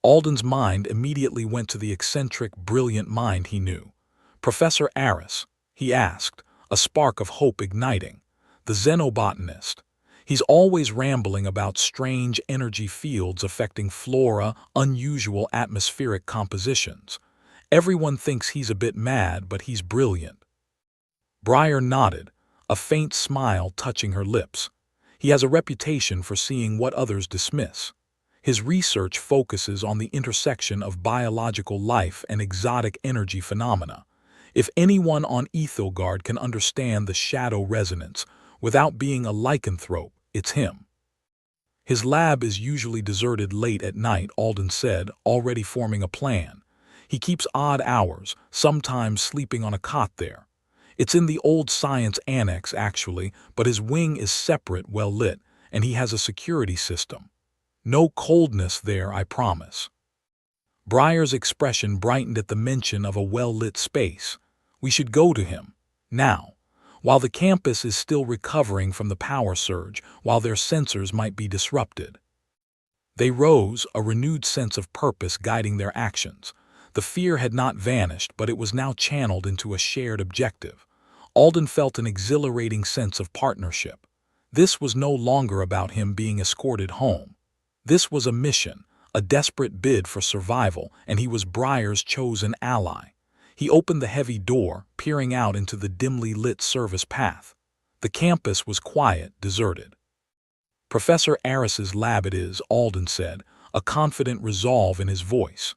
Alden's mind immediately went to the eccentric, brilliant mind he knew. "Professor Aris?" he asked, a spark of hope igniting. "The xenobotanist. He's always rambling about strange energy fields affecting flora, unusual atmospheric compositions. Everyone thinks he's a bit mad, but he's brilliant." Briar nodded, a faint smile touching her lips. "He has a reputation for seeing what others dismiss. His research focuses on the intersection of biological life and exotic energy phenomena. If anyone on Ethelgard can understand the shadow resonance without being a lycanthrope, it's him." "His lab is usually deserted late at night," Alden said, already forming a plan. "He keeps odd hours, sometimes sleeping on a cot there. It's in the old science annex, actually, but his wing is separate, well lit, and he has a security system. No coldness there, I promise." Briar's expression brightened at the mention of a well-lit space. "We should go to him. Now. While the campus is still recovering from the power surge, while their sensors might be disrupted." They rose, a renewed sense of purpose guiding their actions. The fear had not vanished, but it was now channeled into a shared objective. Alden felt an exhilarating sense of partnership. This was no longer about him being escorted home. This was a mission, a desperate bid for survival, and he was Briar's chosen ally. He opened the heavy door, peering out into the dimly lit service path. The campus was quiet, deserted. "Professor Aris's lab it is," Alden said, a confident resolve in his voice.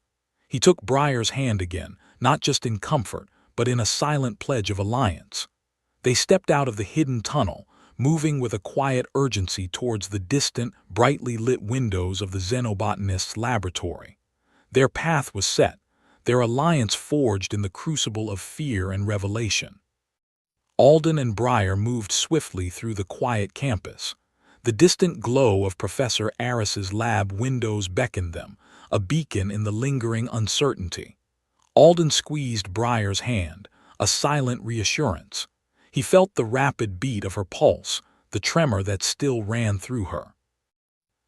He took Briar's hand again, not just in comfort, but in a silent pledge of alliance. They stepped out of the hidden tunnel, moving with a quiet urgency towards the distant, brightly lit windows of the xenobotanist's laboratory. Their path was set, their alliance forged in the crucible of fear and revelation. Alden and Briar moved swiftly through the quiet campus. The distant glow of Professor Aris's lab windows beckoned them, a beacon in the lingering uncertainty. Alden squeezed Briar's hand, a silent reassurance. He felt the rapid beat of her pulse, the tremor that still ran through her.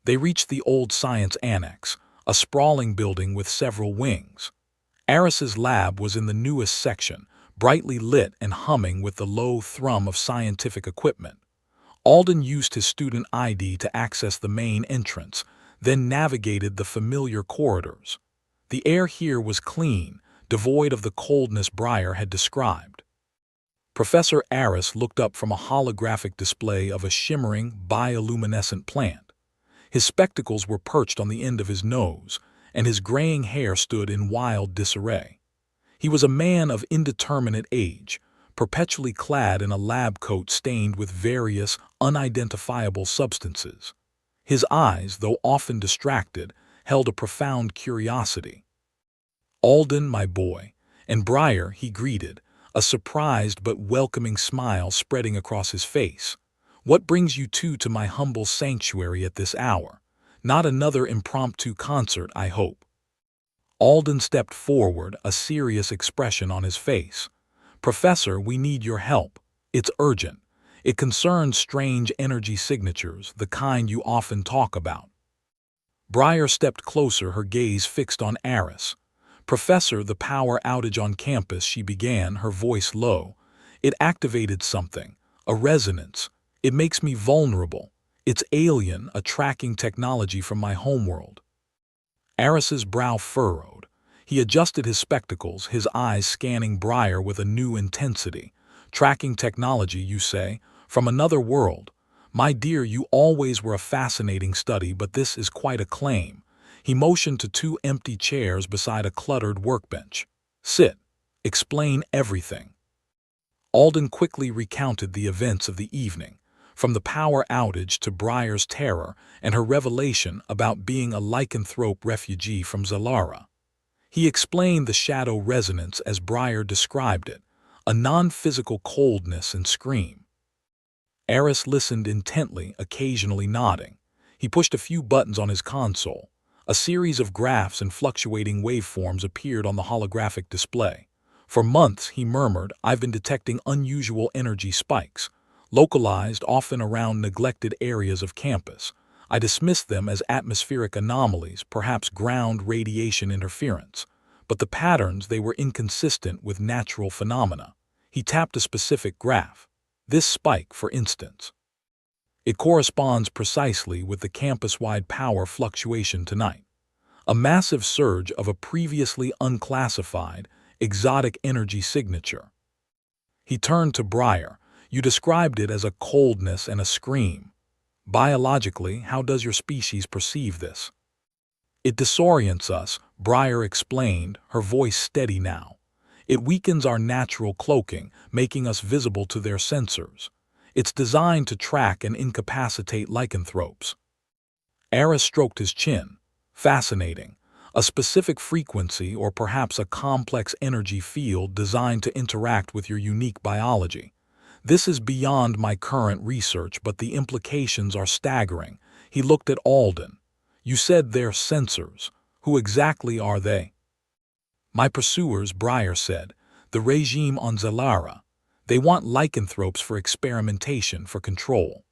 They reached the old science annex, a sprawling building with several wings. Aris's lab was in the newest section, brightly lit and humming with the low thrum of scientific equipment. Alden used his student ID to access the main entrance, then navigated the familiar corridors. The air here was clean, devoid of the coldness Briar had described. Professor Aris looked up from a holographic display of a shimmering, bioluminescent plant. His spectacles were perched on the end of his nose, and his graying hair stood in wild disarray. He was a man of indeterminate age, perpetually clad in a lab coat stained with various, unidentifiable substances. His eyes, though often distracted, held a profound curiosity. "Alden, my boy," and Briar he greeted, a surprised but welcoming smile spreading across his face. "What brings you two to my humble sanctuary at this hour? Not another impromptu concert, I hope." Alden stepped forward, a serious expression on his face. "Professor, we need your help. It's urgent. It concerns strange energy signatures, the kind you often talk about." Briar stepped closer, her gaze fixed on Aris. "Professor, the power outage on campus," she began, her voice low. "It activated something, a resonance. It makes me vulnerable. It's alien, a tracking technology from my homeworld." Aris's brow furrowed. He adjusted his spectacles, his eyes scanning Briar with a new intensity. Tracking technology, you say? From another world? My dear, you always were a fascinating study, but this is quite a claim. He motioned to two empty chairs beside a cluttered workbench. Sit. Explain everything. Alden quickly recounted the events of the evening, from the power outage to Briar's terror and her revelation about being a lycanthrope refugee from Zalara. He explained the shadow resonance as Briar described it, a non-physical coldness and scream. Eris listened intently, occasionally nodding. He pushed a few buttons on his console. A series of graphs and fluctuating waveforms appeared on the holographic display. For months, he murmured, I've been detecting unusual energy spikes, localized often around neglected areas of campus. I dismissed them as atmospheric anomalies, perhaps ground radiation interference. But the patterns, they were inconsistent with natural phenomena. He tapped a specific graph. This spike, for instance. It corresponds precisely with the campus-wide power fluctuation tonight. A massive surge of a previously unclassified, exotic energy signature. He turned to Briar. You described it as a coldness and a scream. Biologically, how does your species perceive this? It disorients us, Briar explained, her voice steady now. It weakens our natural cloaking, making us visible to their sensors. It's designed to track and incapacitate lycanthropes. Eris stroked his chin. Fascinating. A specific frequency or perhaps a complex energy field designed to interact with your unique biology. This is beyond my current research, but the implications are staggering. He looked at Alden. You said they're sensors. Who exactly are they? My pursuers, Briar said. The regime on Zalara. They want lycanthropes for experimentation, for control.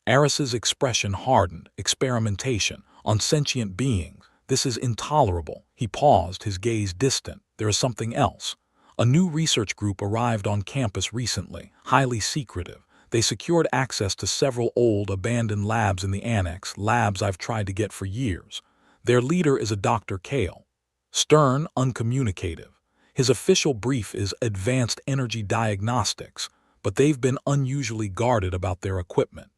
Eris's expression hardened. Experimentation on sentient beings. This is intolerable. He paused, his gaze distant. There is something else. A new research group arrived on campus recently, highly secretive. They secured access to several old, abandoned labs in the annex, labs I've tried to get for years. Their leader is a Dr. Kale. Stern, uncommunicative. His official brief is advanced energy diagnostics, but they've been unusually guarded about their equipment.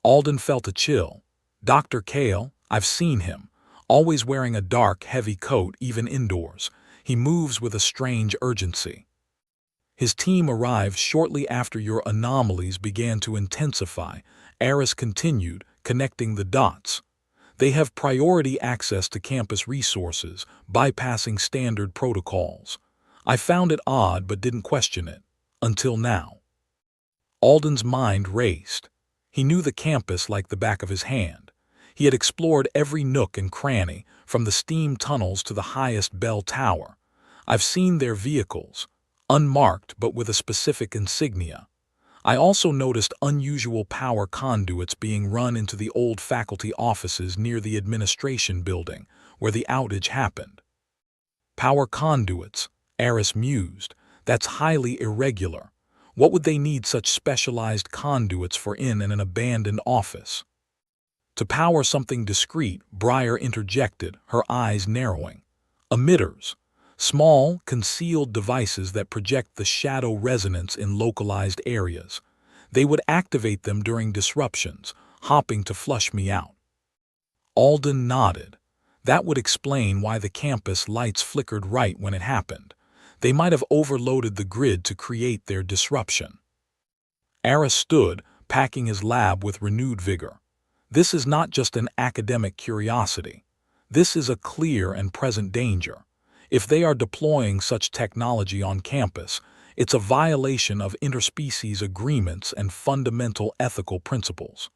Alden felt a chill. Dr. Kale, I've seen him, always wearing a dark, heavy coat, even indoors. He moves with a strange urgency. His team arrived shortly after your anomalies began to intensify. Eris continued, connecting the dots. They have priority access to campus resources, bypassing standard protocols. I found it odd but didn't question it. Until now. Alden's mind raced. He knew the campus like the back of his hand. He had explored every nook and cranny, from the steam tunnels to the highest bell tower. I've seen their vehicles, unmarked but with a specific insignia. I also noticed unusual power conduits being run into the old faculty offices near the administration building, where the outage happened. Power conduits, Eris mused. That's highly irregular. What would they need such specialized conduits for in an abandoned office? To power something discrete, Briar interjected, her eyes narrowing. Emitters. Small, concealed devices that project the shadow resonance in localized areas. They would activate them during disruptions, hopping to flush me out. Alden nodded. That would explain why the campus lights flickered right when it happened. They might have overloaded the grid to create their disruption. Eris stood, packing his lab with renewed vigor. This is not just an academic curiosity. This is a clear and present danger. If they are deploying such technology on campus, it's a violation of interspecies agreements and fundamental ethical principles.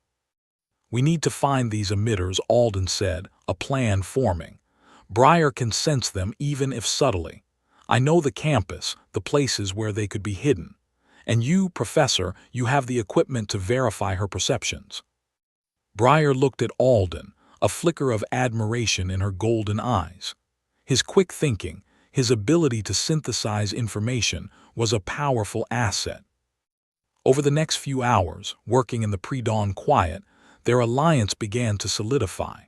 We need to find these emitters, Alden said, a plan forming. Briar can sense them even if subtly. I know the campus, the places where they could be hidden. And you, Professor, you have the equipment to verify her perceptions. Briar looked at Alden, a flicker of admiration in her golden eyes. His quick thinking, his ability to synthesize information, was a powerful asset. Over the next few hours, working in the pre-dawn quiet, their alliance began to solidify.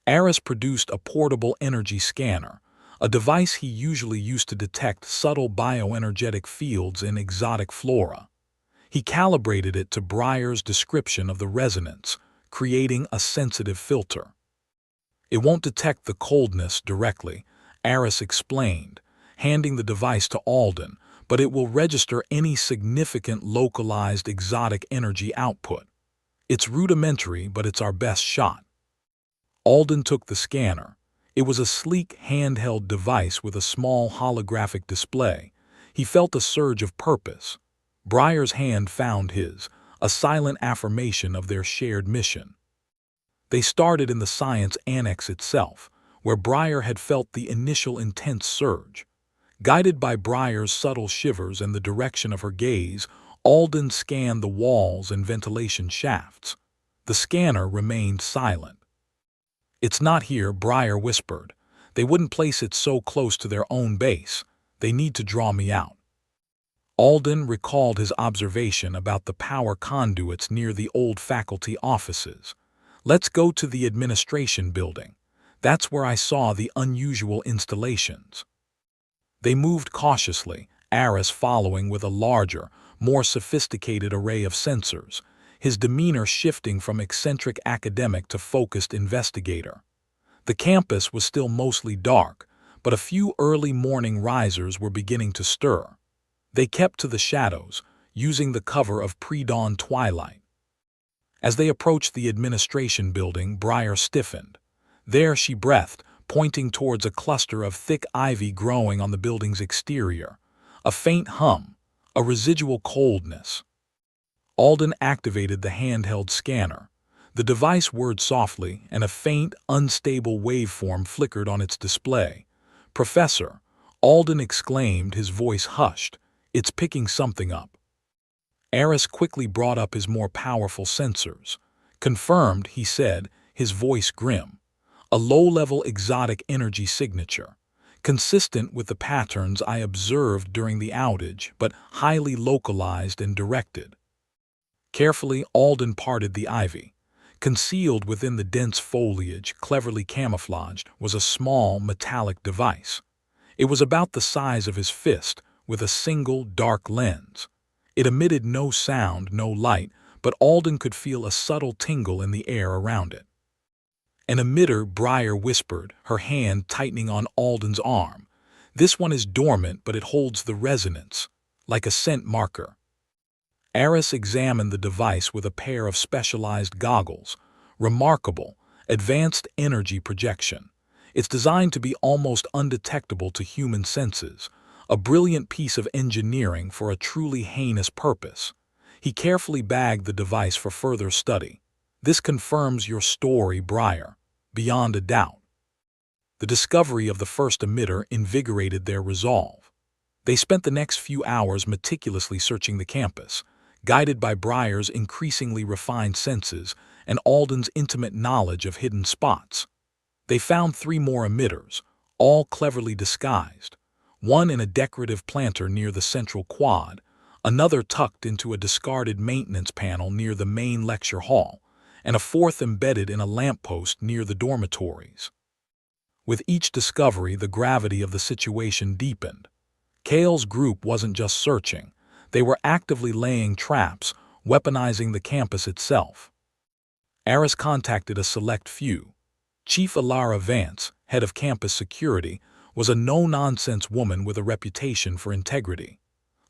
Eris produced a portable energy scanner, a device he usually used to detect subtle bioenergetic fields in exotic flora. He calibrated it to Breyer's description of the resonance, creating a sensitive filter. It won't detect the coldness directly, Aris explained, handing the device to Alden, but it will register any significant localized exotic energy output. It's rudimentary, but it's our best shot. Alden took the scanner. It was a sleek handheld device with a small holographic display. He felt a surge of purpose. Breyer's hand found his, a silent affirmation of their shared mission. They started in the science annex itself, where Breyer had felt the initial intense surge. Guided by Breyer's subtle shivers and the direction of her gaze, Alden scanned the walls and ventilation shafts. The scanner remained silent. "It's not here," Breyer whispered. "They wouldn't place it so close to their own base. They need to draw me out." Alden recalled his observation about the power conduits near the old faculty offices. "Let's go to the administration building. That's where I saw the unusual installations." They moved cautiously, Aris following with a larger, more sophisticated array of sensors, his demeanor shifting from eccentric academic to focused investigator. The campus was still mostly dark, but a few early morning risers were beginning to stir. They kept to the shadows, using the cover of pre-dawn twilight. As they approached the administration building, Breyer stiffened. There, she breathed, pointing towards a cluster of thick ivy growing on the building's exterior. A faint hum, a residual coldness. Alden activated the handheld scanner. The device whirred softly, and a faint, unstable waveform flickered on its display. "Professor," Alden exclaimed, his voice hushed. "It's picking something up." Aris quickly brought up his more powerful sensors. "Confirmed," he said, his voice grim. "A low-level exotic energy signature, consistent with the patterns I observed during the outage, but highly localized and directed." Carefully, Alden parted the ivy. Concealed within the dense foliage, cleverly camouflaged, was a small, metallic device. It was about the size of his fist, with a single, dark lens. It emitted no sound, no light, but Alden could feel a subtle tingle in the air around it. "An emitter," Breyer whispered, her hand tightening on Alden's arm. "This one is dormant, but it holds the resonance, like a scent marker." Aris examined the device with a pair of specialized goggles. Remarkable, advanced energy projection. It's designed to be almost undetectable to human senses, a brilliant piece of engineering for a truly heinous purpose. He carefully bagged the device for further study. "This confirms your story, Breyer, beyond a doubt." The discovery of the first emitter invigorated their resolve. They spent the next few hours meticulously searching the campus, guided by Breyer's increasingly refined senses and Alden's intimate knowledge of hidden spots. They found 3 more emitters, all cleverly disguised. One in a decorative planter near the central quad, another tucked into a discarded maintenance panel near the main lecture hall, and a fourth embedded in a lamppost near the dormitories. With each discovery, the gravity of the situation deepened. Cale's group wasn't just searching. They were actively laying traps, weaponizing the campus itself. Aris contacted a select few. Chief Alara Vance, head of campus security, was a no-nonsense woman with a reputation for integrity.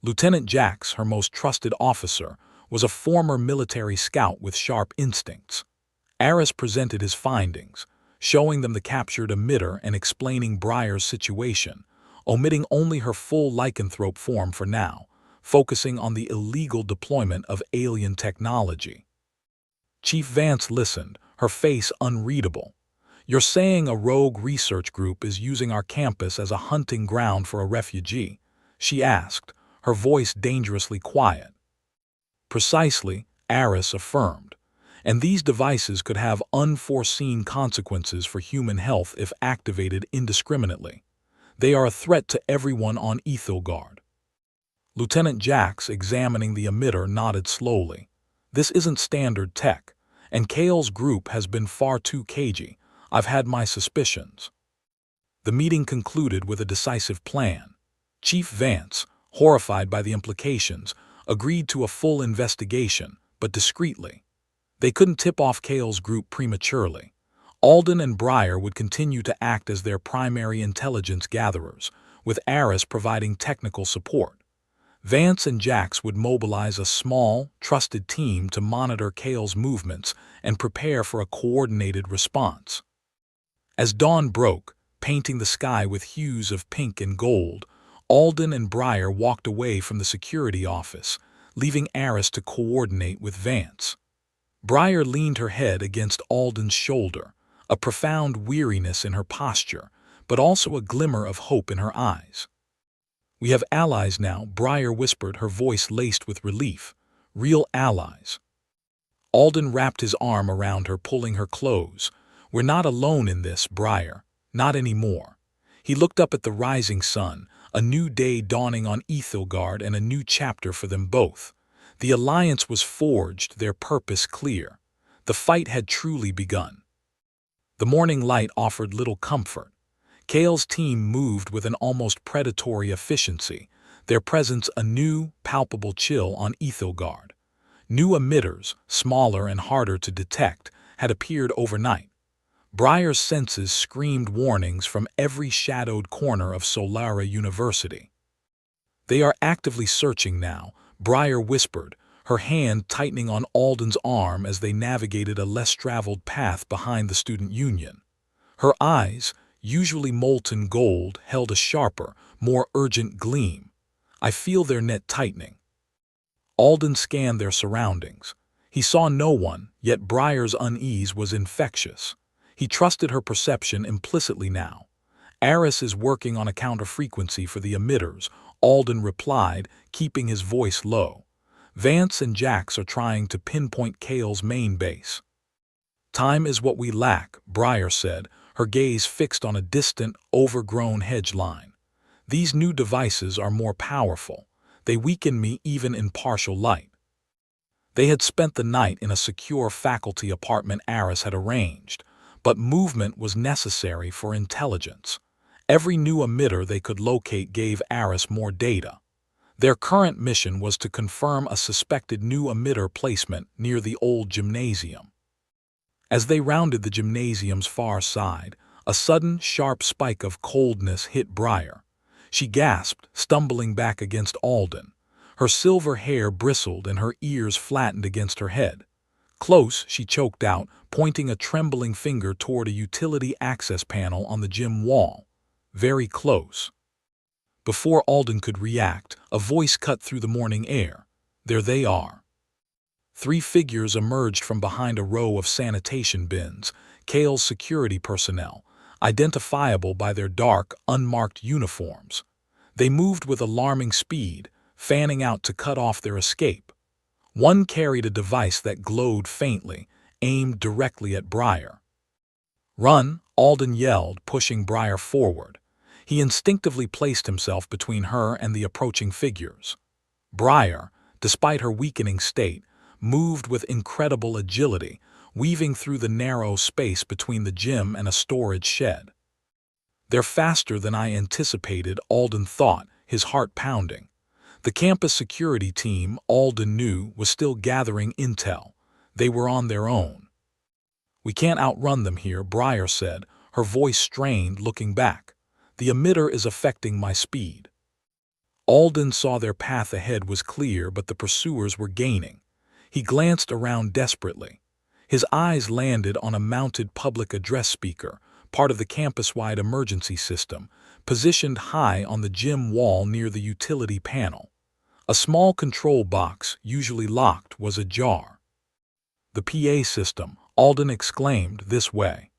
Lieutenant Jax, her most trusted officer, was a former military scout with sharp instincts. Aris presented his findings, showing them the captured emitter and explaining Breyer's situation, omitting only her full lycanthrope form for now, focusing on the illegal deployment of alien technology. Chief Vance listened, her face unreadable. "You're saying a rogue research group is using our campus as a hunting ground for a refugee?" she asked, her voice dangerously quiet. "Precisely," Aris affirmed. "And these devices could have unforeseen consequences for human health if activated indiscriminately. They are a threat to everyone on Ethelgard." Lieutenant Jax, examining the emitter, nodded slowly. "This isn't standard tech, and Cale's group has been far too cagey. I've had my suspicions." The meeting concluded with a decisive plan. Chief Vance, horrified by the implications, agreed to a full investigation, but discreetly. They couldn't tip off Cale's group prematurely. Alden and Breyer would continue to act as their primary intelligence gatherers, with Aris providing technical support. Vance and Jax would mobilize a small, trusted team to monitor Cale's movements and prepare for a coordinated response. As dawn broke, painting the sky with hues of pink and gold, Alden and Breyer walked away from the security office, leaving Aris to coordinate with Vance. Breyer leaned her head against Alden's shoulder, a profound weariness in her posture, but also a glimmer of hope in her eyes. "We have allies now," Breyer whispered, her voice laced with relief. "Real allies." Alden wrapped his arm around her, pulling her close. "We're not alone in this, Breyer. Not anymore." He looked up at the rising sun, a new day dawning on Ethelgard and a new chapter for them both. The alliance was forged, their purpose clear. The fight had truly begun. The morning light offered little comfort. Cale's team moved with an almost predatory efficiency, their presence a new, palpable chill on Ethelgard. New emitters, smaller and harder to detect, had appeared overnight. Breyer's senses screamed warnings from every shadowed corner of Solara University. "They are actively searching now," Breyer whispered, her hand tightening on Alden's arm as they navigated a less traveled path behind the student union. Her eyes, usually molten gold, held a sharper, more urgent gleam. "I feel their net tightening." Alden scanned their surroundings. He saw no one, yet Breyer's unease was infectious. He trusted her perception implicitly now. "Aris is working on a counter-frequency for the emitters," Alden replied, keeping his voice low. "Vance and Jax are trying to pinpoint Cale's main base." "Time is what we lack," Breyer said, her gaze fixed on a distant, overgrown hedge line. "These new devices are more powerful. They weaken me even in partial light." They had spent the night in a secure faculty apartment Aris had arranged, but movement was necessary for intelligence. Every new emitter they could locate gave Aris more data. Their current mission was to confirm a suspected new emitter placement near the old gymnasium. As they rounded the gymnasium's far side, a sudden, sharp spike of coldness hit Breyer. She gasped, stumbling back against Alden. Her silver hair bristled and her ears flattened against her head. "Close," she choked out, pointing a trembling finger toward a utility access panel on the gym wall. "Very close." Before Alden could react, a voice cut through the morning air. "There they are." Three figures emerged from behind a row of sanitation bins, Cale's security personnel, identifiable by their dark, unmarked uniforms. They moved with alarming speed, fanning out to cut off their escape. One carried a device that glowed faintly, aimed directly at Breyer. "Run," Alden yelled, pushing Breyer forward. He instinctively placed himself between her and the approaching figures. Breyer, despite her weakening state, moved with incredible agility, weaving through the narrow space between the gym and a storage shed. "They're faster than I anticipated," Alden thought, his heart pounding. The campus security team, Alden knew, was still gathering intel. They were on their own. "We can't outrun them here," Breyer said, her voice strained, looking back. "The emitter is affecting my speed." Alden saw their path ahead was clear, but the pursuers were gaining. He glanced around desperately. His eyes landed on a mounted public address speaker, part of the campus-wide emergency system, positioned high on the gym wall near the utility panel. A small control box, usually locked, was ajar. "The PA system," Alden exclaimed, "this way."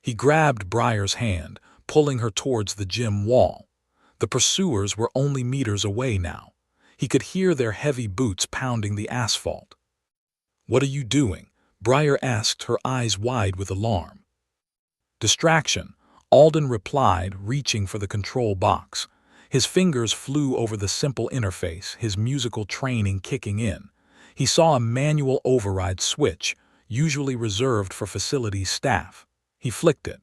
He grabbed Breyer's hand, pulling her towards the gym wall. The pursuers were only meters away now. He could hear their heavy boots pounding the asphalt. "What are you doing?" Breyer asked, her eyes wide with alarm. "Distraction," Alden replied, reaching for the control box. His fingers flew over the simple interface, his musical training kicking in. He saw a manual override switch, usually reserved for facilities staff. He flicked it.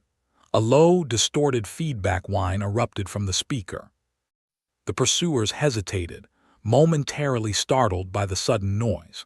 A low, distorted feedback whine erupted from the speaker. The pursuers hesitated, momentarily startled by the sudden noise.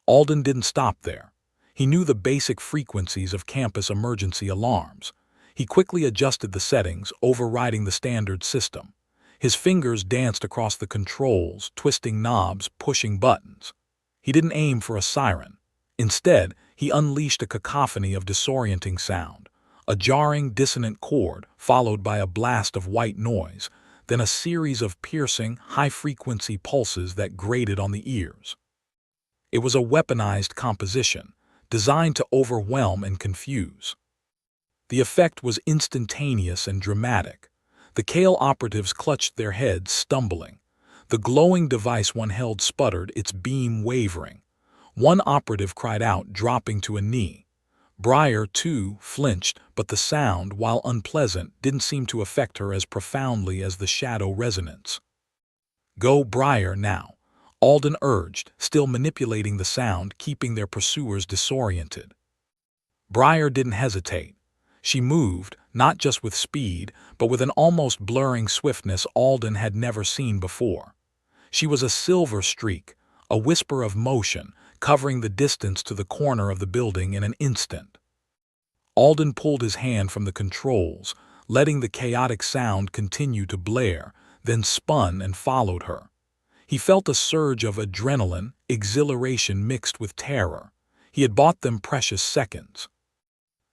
Alden didn't stop there. He knew the basic frequencies of campus emergency alarms. He quickly adjusted the settings, overriding the standard system. His fingers danced across the controls, twisting knobs, pushing buttons. He didn't aim for a siren. Instead, he unleashed a cacophony of disorienting sound, a jarring, dissonant chord followed by a blast of white noise, then a series of piercing, high-frequency pulses that grated on the ears. It was a weaponized composition, designed to overwhelm and confuse. The effect was instantaneous and dramatic. The Kale operatives clutched their heads, stumbling. The glowing device one held sputtered, its beam wavering. One operative cried out, dropping to a knee. Briar, too, flinched, but the sound, while unpleasant, didn't seem to affect her as profoundly as the shadow resonance. "Go, Briar, now," Alden urged, still manipulating the sound, keeping their pursuers disoriented. Briar didn't hesitate. She moved, not just with speed, but with an almost blurring swiftness Alden had never seen before. She was a silver streak, a whisper of motion, covering the distance to the corner of the building in an instant. Alden pulled his hand from the controls, letting the chaotic sound continue to blare, then spun and followed her. He felt a surge of adrenaline, exhilaration mixed with terror. He had bought them precious seconds.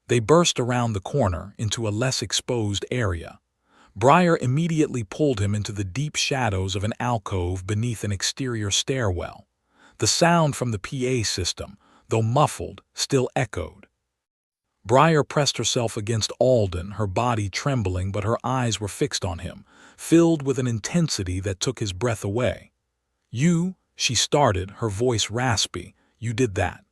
They burst around the corner into a less exposed area. Briar immediately pulled him into the deep shadows of an alcove beneath an exterior stairwell. The sound from the PA system, though muffled, still echoed. Briar pressed herself against Alden, her body trembling, but her eyes were fixed on him, filled with an intensity that took his breath away. "You," she started, her voice raspy, "you did that."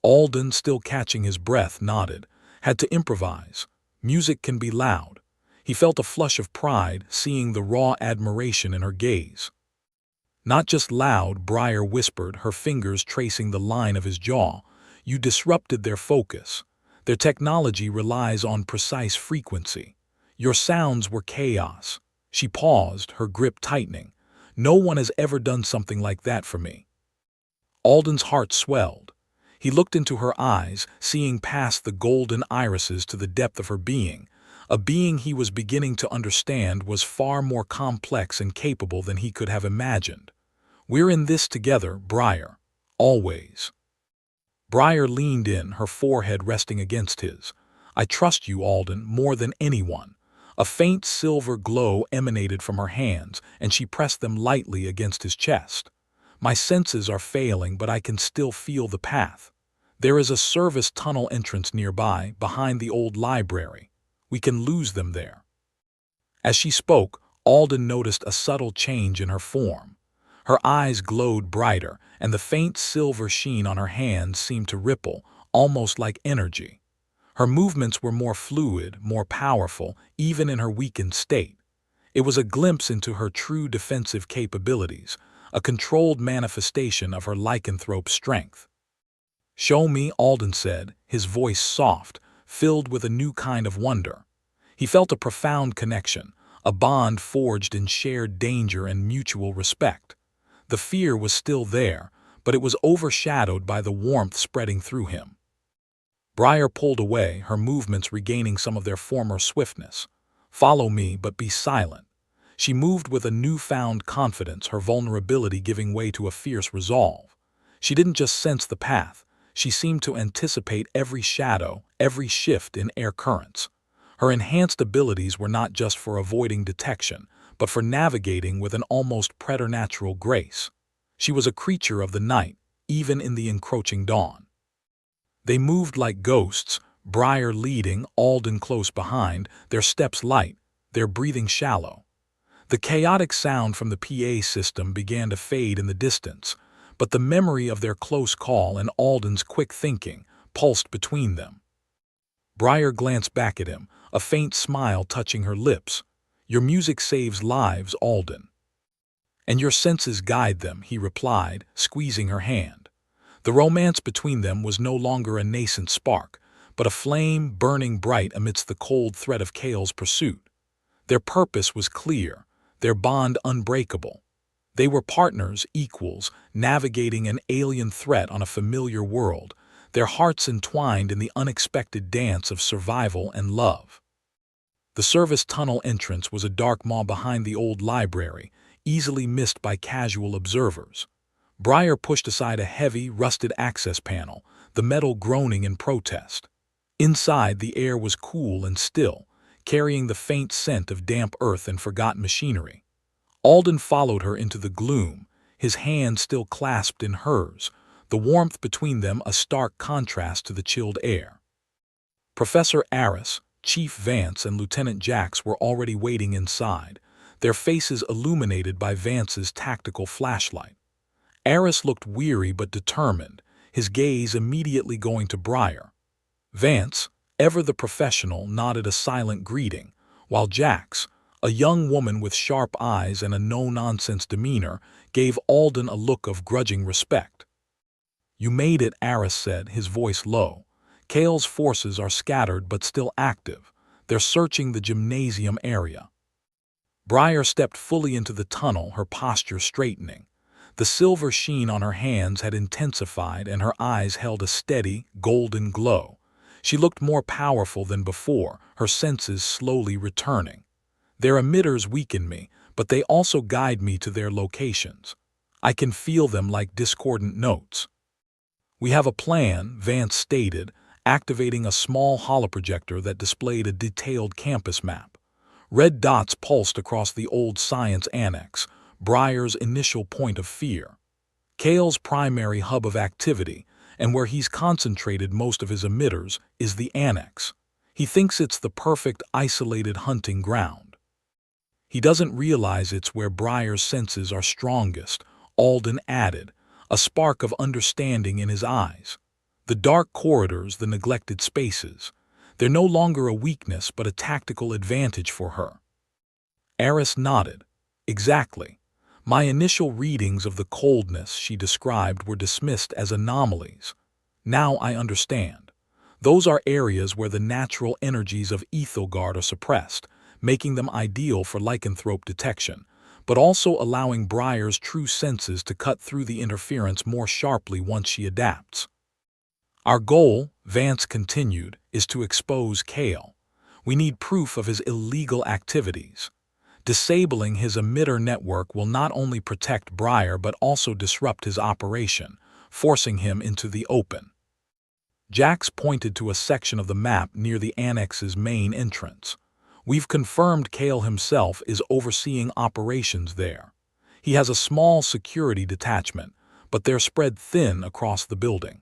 Alden, still catching his breath, nodded. "Had to improvise. Music can be loud." He felt a flush of pride, seeing the raw admiration in her gaze. "Not just loud," Briar whispered, her fingers tracing the line of his jaw. "You disrupted their focus. Their technology relies on precise frequency. Your sounds were chaos." She paused, her grip tightening. "No one has ever done something like that for me." Alden's heart swelled. He looked into her eyes, seeing past the golden irises to the depth of her being. A being he was beginning to understand was far more complex and capable than he could have imagined. "We're in this together, Briar. Always." Briar leaned in, her forehead resting against his. "I trust you, Alden, more than anyone." A faint silver glow emanated from her hands, and she pressed them lightly against his chest. "My senses are failing, but I can still feel the path. There is a service tunnel entrance nearby, behind the old library. We can lose them there." As she spoke, Alden noticed a subtle change in her form. Her eyes glowed brighter, and the faint silver sheen on her hands seemed to ripple, almost like energy. Her movements were more fluid, more powerful, even in her weakened state. It was a glimpse into her true defensive capabilities, a controlled manifestation of her lycanthrope strength. "Show me," Alden said, his voice soft, filled with a new kind of wonder. He felt a profound connection, a bond forged in shared danger and mutual respect. The fear was still there, but it was overshadowed by the warmth spreading through him. Briar pulled away, her movements regaining some of their former swiftness. "Follow me, but be silent." She moved with a newfound confidence, her vulnerability giving way to a fierce resolve. She didn't just sense the path, she seemed to anticipate every shadow, every shift in air currents. Her enhanced abilities were not just for avoiding detection, but for navigating with an almost preternatural grace. She was a creature of the night, even in the encroaching dawn. They moved like ghosts, Briar leading, Alden close behind, their steps light, their breathing shallow. The chaotic sound from the PA system began to fade in the distance, but the memory of their close call and Alden's quick thinking pulsed between them. Briar glanced back at him, a faint smile touching her lips. "Your music saves lives, Alden." "And your senses guide them," he replied, squeezing her hand. The romance between them was no longer a nascent spark, but a flame burning bright amidst the cold threat of Kale's pursuit. Their purpose was clear, their bond unbreakable. They were partners, equals, navigating an alien threat on a familiar world, their hearts entwined in the unexpected dance of survival and love. The service tunnel entrance was a dark maw behind the old library, easily missed by casual observers. Briar pushed aside a heavy, rusted access panel, the metal groaning in protest. Inside, the air was cool and still, carrying the faint scent of damp earth and forgotten machinery. Alden followed her into the gloom, his hand still clasped in hers, the warmth between them a stark contrast to the chilled air. Professor Aris, Chief Vance, and Lieutenant Jax were already waiting inside, their faces illuminated by Vance's tactical flashlight. Aris looked weary but determined, his gaze immediately going to Briar. Vance, ever the professional, nodded a silent greeting, while Jax, a young woman with sharp eyes and a no-nonsense demeanor, gave Alden a look of grudging respect. "You made it," Aris said, his voice low. "Kale's forces are scattered but still active. They're searching the gymnasium area." Briar stepped fully into the tunnel, her posture straightening. The silver sheen on her hands had intensified and her eyes held a steady, golden glow. She looked more powerful than before, her senses slowly returning. "Their emitters weaken me, but they also guide me to their locations. I can feel them like discordant notes." "We have a plan," Vance stated, activating a small holoprojector that displayed a detailed campus map. Red dots pulsed across the old science annex, Briar's initial point of fear. Kale's primary hub of activity, and where he's concentrated most of his emitters, is the annex. He thinks it's the perfect isolated hunting ground. He doesn't realize it's where Briar's senses are strongest, Alden added, a spark of understanding in his eyes. The dark corridors, the neglected spaces, they're no longer a weakness but a tactical advantage for her. Aris nodded. "Exactly. My initial readings of the coldness she described were dismissed as anomalies. Now I understand. Those are areas where the natural energies of Ethelgard are suppressed, making them ideal for lycanthrope detection, but also allowing Briar's true senses to cut through the interference more sharply once she adapts. Our goal," Vance continued, "is to expose Kale. We need proof of his illegal activities. Disabling his emitter network will not only protect Briar but also disrupt his operation, forcing him into the open." Jax pointed to a section of the map near the annex's main entrance. "We've confirmed Kale himself is overseeing operations there. He has a small security detachment, but they're spread thin across the building."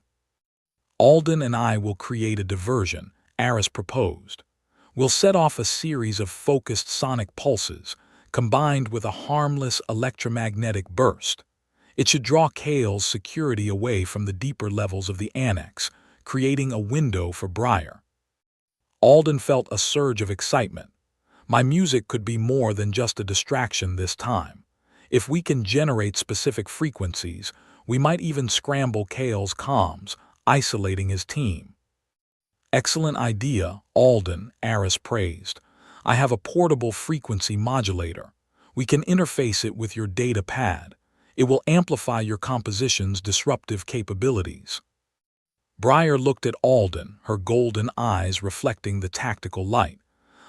"Alden and I will create a diversion," Aris proposed. "We'll set off a series of focused sonic pulses, combined with a harmless electromagnetic burst. It should draw Kale's security away from the deeper levels of the annex, creating a window for Briar." Alden felt a surge of excitement. "My music could be more than just a distraction this time. If we can generate specific frequencies, we might even scramble Kale's comms, isolating his team." "Excellent idea, Alden," Aris praised. "I have a portable frequency modulator. We can interface it with your data pad. It will amplify your composition's disruptive capabilities." Briar looked at Alden, her golden eyes reflecting the tactical light.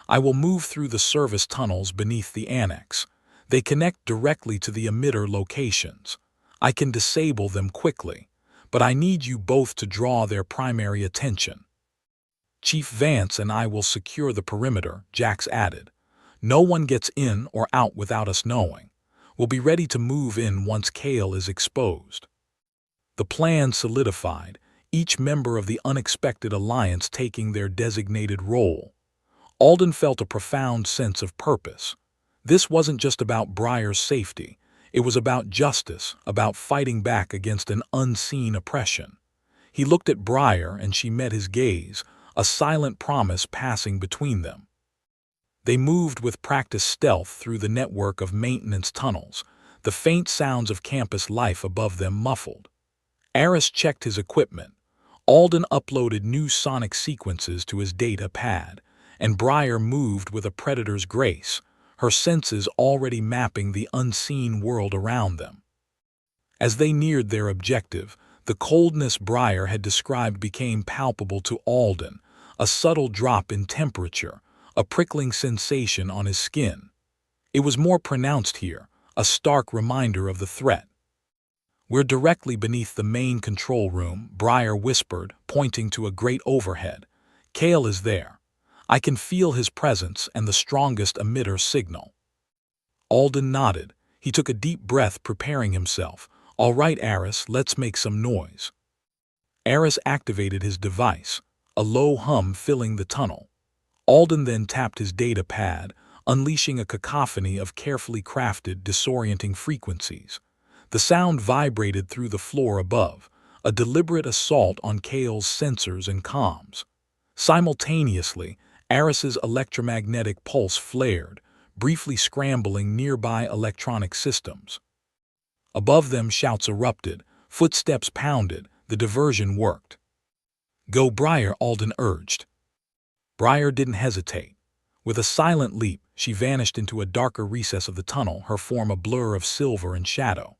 "I will move through the service tunnels beneath the annex. They connect directly to the emitter locations. I can disable them quickly, but I need you both to draw their primary attention." "Chief Vance and I will secure the perimeter," Jax added. "No one gets in or out without us knowing. We'll be ready to move in once Kale is exposed." The plan solidified, each member of the unexpected alliance taking their designated role. Alden felt a profound sense of purpose. This wasn't just about Briar's safety. It was about justice, about fighting back against an unseen oppression. He looked at Briar and she met his gaze, a silent promise passing between them. They moved with practiced stealth through the network of maintenance tunnels, the faint sounds of campus life above them muffled. Aris checked his equipment. Alden uploaded new sonic sequences to his data pad, and Briar moved with a predator's grace, her senses already mapping the unseen world around them. As they neared their objective, the coldness Briar had described became palpable to Alden, a subtle drop in temperature, a prickling sensation on his skin. It was more pronounced here, a stark reminder of the threat. "We're directly beneath the main control room," Briar whispered, pointing to a great overhead. "Kale is there. I can feel his presence and the strongest emitter signal." Alden nodded. He took a deep breath, preparing himself. "All right, Aris, let's make some noise." Aris activated his device, a low hum filling the tunnel. Alden then tapped his data pad, unleashing a cacophony of carefully crafted, disorienting frequencies. The sound vibrated through the floor above, a deliberate assault on Kale's sensors and comms. Simultaneously, Aris's electromagnetic pulse flared, briefly scrambling nearby electronic systems. Above them, shouts erupted, footsteps pounded, the diversion worked. "Go, Briar," Alden urged. Briar didn't hesitate. With a silent leap, she vanished into a darker recess of the tunnel, her form a blur of silver and shadow.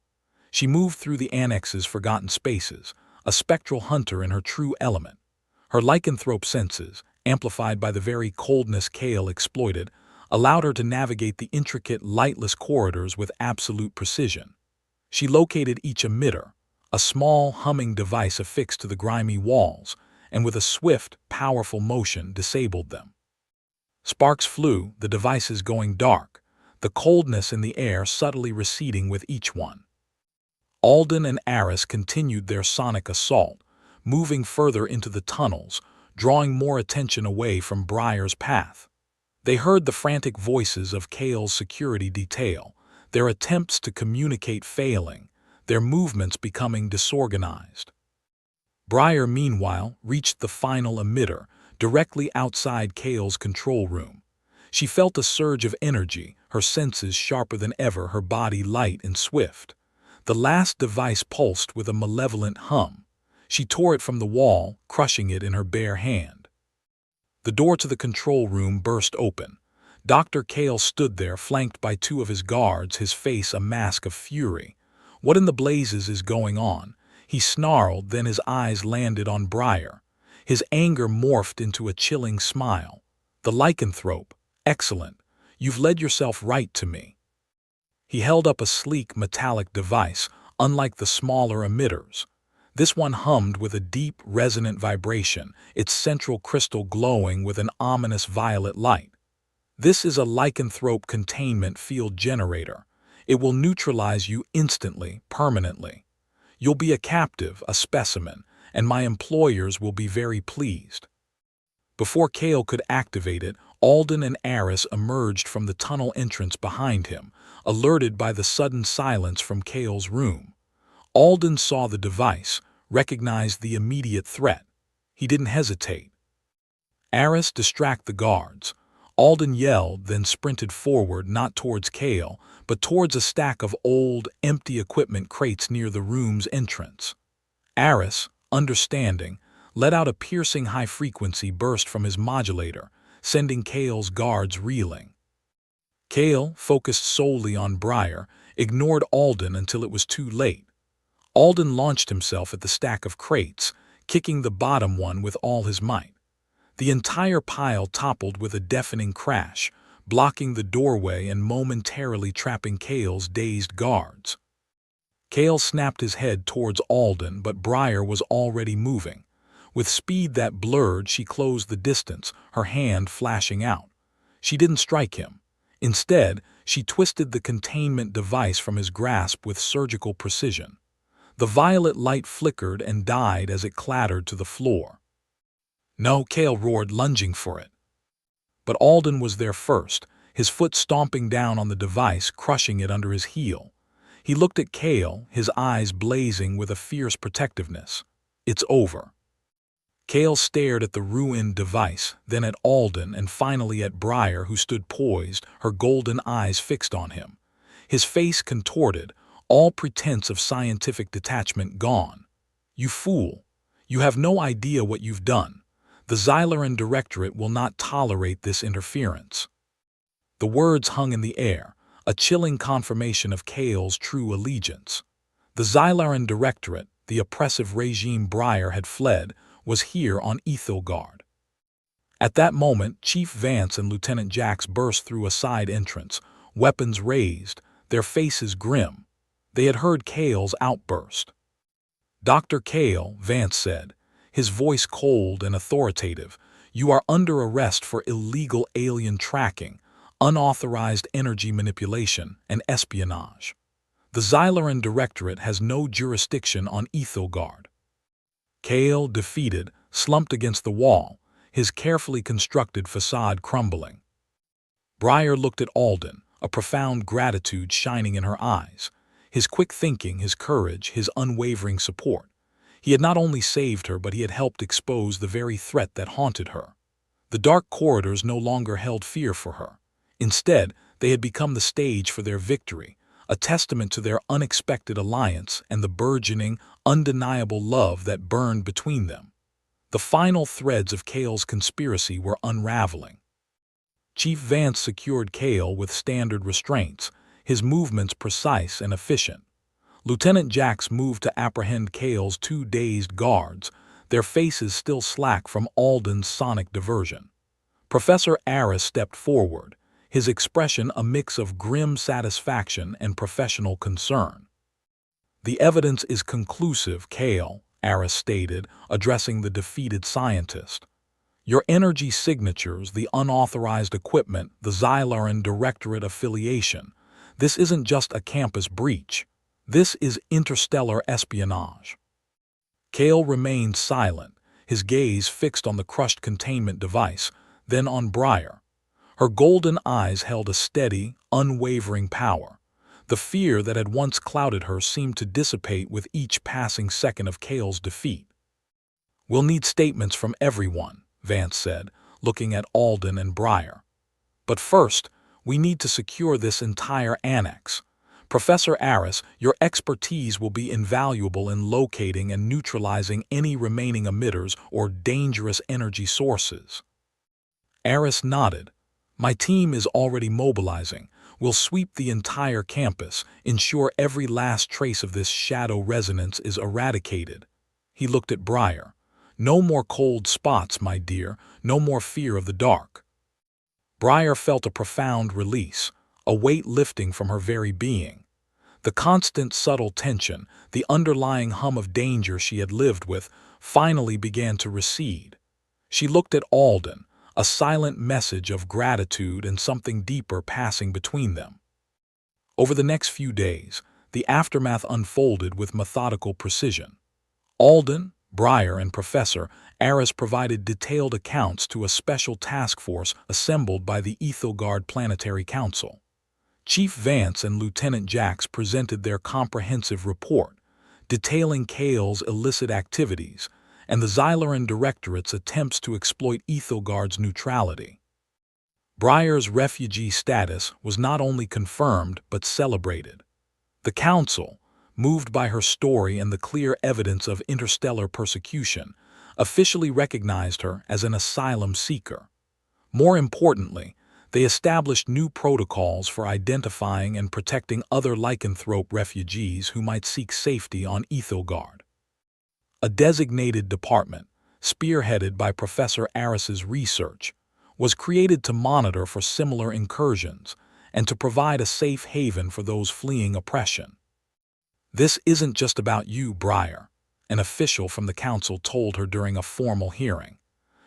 She moved through the annex's forgotten spaces, a spectral hunter in her true element. Her lycanthrope senses, amplified by the very coldness Kale exploited, allowed her to navigate the intricate, lightless corridors with absolute precision. She located each emitter, a small, humming device affixed to the grimy walls, and with a swift, powerful motion disabled them. Sparks flew, the devices going dark, the coldness in the air subtly receding with each one. Alden and Aris continued their sonic assault, moving further into the tunnels, drawing more attention away from Briar's path. They heard the frantic voices of Kale's security detail, their attempts to communicate failing, their movements becoming disorganized. Briar, meanwhile, reached the final emitter, directly outside Kale's control room. She felt a surge of energy, her senses sharper than ever, her body light and swift. The last device pulsed with a malevolent hum. She tore it from the wall, crushing it in her bare hand. The door to the control room burst open. Dr. Kale stood there, flanked by two of his guards, his face a mask of fury. "What in the blazes is going on?" He snarled, then his eyes landed on Briar. His anger morphed into a chilling smile. "The lycanthrope. Excellent. You've led yourself right to me." He held up a sleek, metallic device, unlike the smaller emitters. This one hummed with a deep, resonant vibration, its central crystal glowing with an ominous violet light. "This is a lycanthrope containment field generator. It will neutralize you instantly, permanently. You'll be a captive, a specimen, and my employers will be very pleased." Before Kale could activate it, Alden and Aris emerged from the tunnel entrance behind him, alerted by the sudden silence from Kale's room. Alden saw the device, recognized the immediate threat. He didn't hesitate. Aris, distract the guards. Alden yelled, then sprinted forward, not towards Kale, but towards a stack of old, empty equipment crates near the room's entrance. Aris, understanding, let out a piercing high-frequency burst from his modulator, sending Kale's guards reeling. Kale, focused solely on Briar, ignored Alden until it was too late. Alden launched himself at the stack of crates, kicking the bottom one with all his might. The entire pile toppled with a deafening crash, blocking the doorway and momentarily trapping Kale's dazed guards. Kale snapped his head towards Alden, but Briar was already moving. With speed that blurred, she closed the distance, her hand flashing out. She didn't strike him. Instead, she twisted the containment device from his grasp with surgical precision. The violet light flickered and died as it clattered to the floor. "No," Kale roared, lunging for it. But Alden was there first, his foot stomping down on the device, crushing it under his heel. He looked at Kale, his eyes blazing with a fierce protectiveness. "It's over." Kale stared at the ruined device, then at Alden, and finally at Briar, who stood poised, her golden eyes fixed on him. His face contorted, all pretense of scientific detachment gone. "You fool. You have no idea what you've done. The Xyloran Directorate will not tolerate this interference." The words hung in the air, a chilling confirmation of Kale's true allegiance. The Xyloran Directorate, the oppressive regime Briar had fled, was here on Ethelgard. At that moment, Chief Vance and Lieutenant Jax burst through a side entrance, weapons raised, their faces grim. They had heard Kale's outburst. "Dr. Kale," Vance said, his voice cold and authoritative, "you are under arrest for illegal alien tracking, unauthorized energy manipulation, and espionage. The Xyloran Directorate has no jurisdiction on Ethelgard." Kale, defeated, slumped against the wall, his carefully constructed facade crumbling. Briar looked at Alden, a profound gratitude shining in her eyes. His quick thinking, his courage, his unwavering support. He had not only saved her, but he had helped expose the very threat that haunted her. The dark corridors no longer held fear for her. Instead, they had become the stage for their victory, a testament to their unexpected alliance and the burgeoning, undeniable love that burned between them. The final threads of Kale's conspiracy were unraveling. Chief Vance secured Kale with standard restraints, his movements precise and efficient. Lieutenant Jax moved to apprehend Kale's two dazed guards, their faces still slack from Alden's sonic diversion. Professor Aris stepped forward, his expression a mix of grim satisfaction and professional concern. "The evidence is conclusive, Kale," Aris stated, addressing the defeated scientist. "Your energy signatures, the unauthorized equipment, the Xyloran Directorate affiliation. This isn't just a campus breach. This is interstellar espionage." Kale remained silent, his gaze fixed on the crushed containment device, then on Briar. Her golden eyes held a steady, unwavering power. The fear that had once clouded her seemed to dissipate with each passing second of Kale's defeat. "We'll need statements from everyone," Vance said, looking at Alden and Briar. "But first, we need to secure this entire annex. Professor Aris, your expertise will be invaluable in locating and neutralizing any remaining emitters or dangerous energy sources." Aris nodded. "My team is already mobilizing. We'll sweep the entire campus, ensure every last trace of this shadow resonance is eradicated." He looked at Briar. "No more cold spots, my dear, no more fear of the dark." Briar felt a profound release, a weight lifting from her very being. The constant subtle tension, the underlying hum of danger she had lived with, finally began to recede. She looked at Alden, a silent message of gratitude and something deeper passing between them. Over the next few days, the aftermath unfolded with methodical precision. Alden, Briar, and Professor Aris provided detailed accounts to a special task force assembled by the Ethelgard Planetary Council. Chief Vance and Lieutenant Jax presented their comprehensive report, detailing Kale's illicit activities and the Xyloran Directorate's attempts to exploit Ethelgard's neutrality. Briar's refugee status was not only confirmed but celebrated. The Council, moved by her story and the clear evidence of interstellar persecution, officially recognized her as an asylum seeker. More importantly, they established new protocols for identifying and protecting other lycanthrope refugees who might seek safety on Ethelgard. A designated department, spearheaded by Professor Aris's research, was created to monitor for similar incursions and to provide a safe haven for those fleeing oppression. "This isn't just about you, Briar," an official from the council told her during a formal hearing.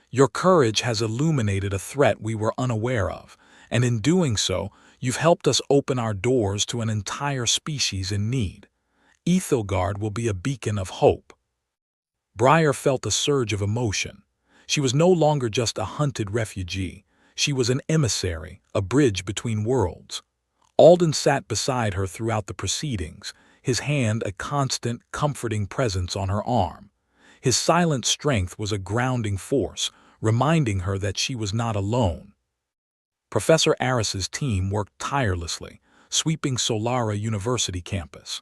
"Your courage has illuminated a threat we were unaware of, and in doing so, you've helped us open our doors to an entire species in need. Ethelgard will be a beacon of hope." Briar felt a surge of emotion. She was no longer just a hunted refugee. She was an emissary, a bridge between worlds. Alden sat beside her throughout the proceedings, his hand a constant, comforting presence on her arm. His silent strength was a grounding force, reminding her that she was not alone. Professor Aris's team worked tirelessly, sweeping Solara University campus.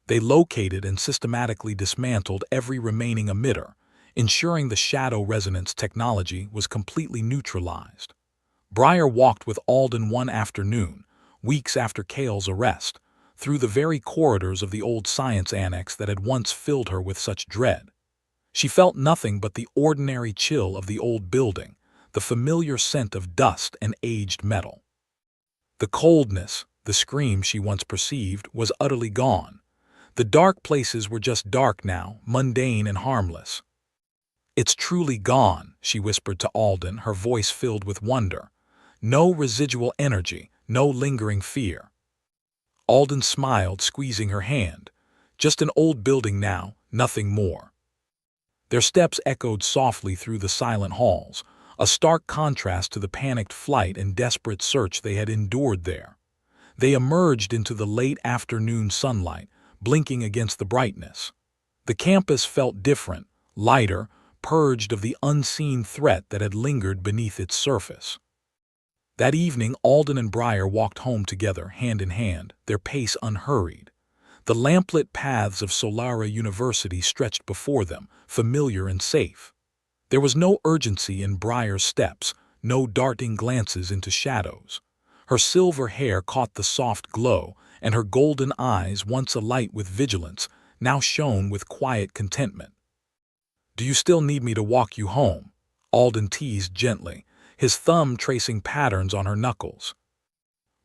They located and systematically dismantled every remaining emitter, ensuring the shadow resonance technology was completely neutralized. Briar walked with Alden one afternoon, weeks after Cale's arrest, through the very corridors of the old science annex that had once filled her with such dread. She felt nothing but the ordinary chill of the old building, the familiar scent of dust and aged metal. The coldness, the scream she once perceived, was utterly gone. The dark places were just dark now, mundane and harmless. "It's truly gone," she whispered to Alden, her voice filled with wonder. "No residual energy, no lingering fear." Alden smiled, squeezing her hand. "Just an old building now, nothing more." Their steps echoed softly through the silent halls, a stark contrast to the panicked flight and desperate search they had endured there. They emerged into the late afternoon sunlight, blinking against the brightness. The campus felt different, lighter, purged of the unseen threat that had lingered beneath its surface. That evening, Alden and Briar walked home together, hand in hand, their pace unhurried. The lamplit paths of Solara University stretched before them, familiar and safe. There was no urgency in Briar's steps, no darting glances into shadows. Her silver hair caught the soft glow, and her golden eyes, once alight with vigilance, now shone with quiet contentment. "Do you still need me to walk you home?" Alden teased gently, his thumb tracing patterns on her knuckles.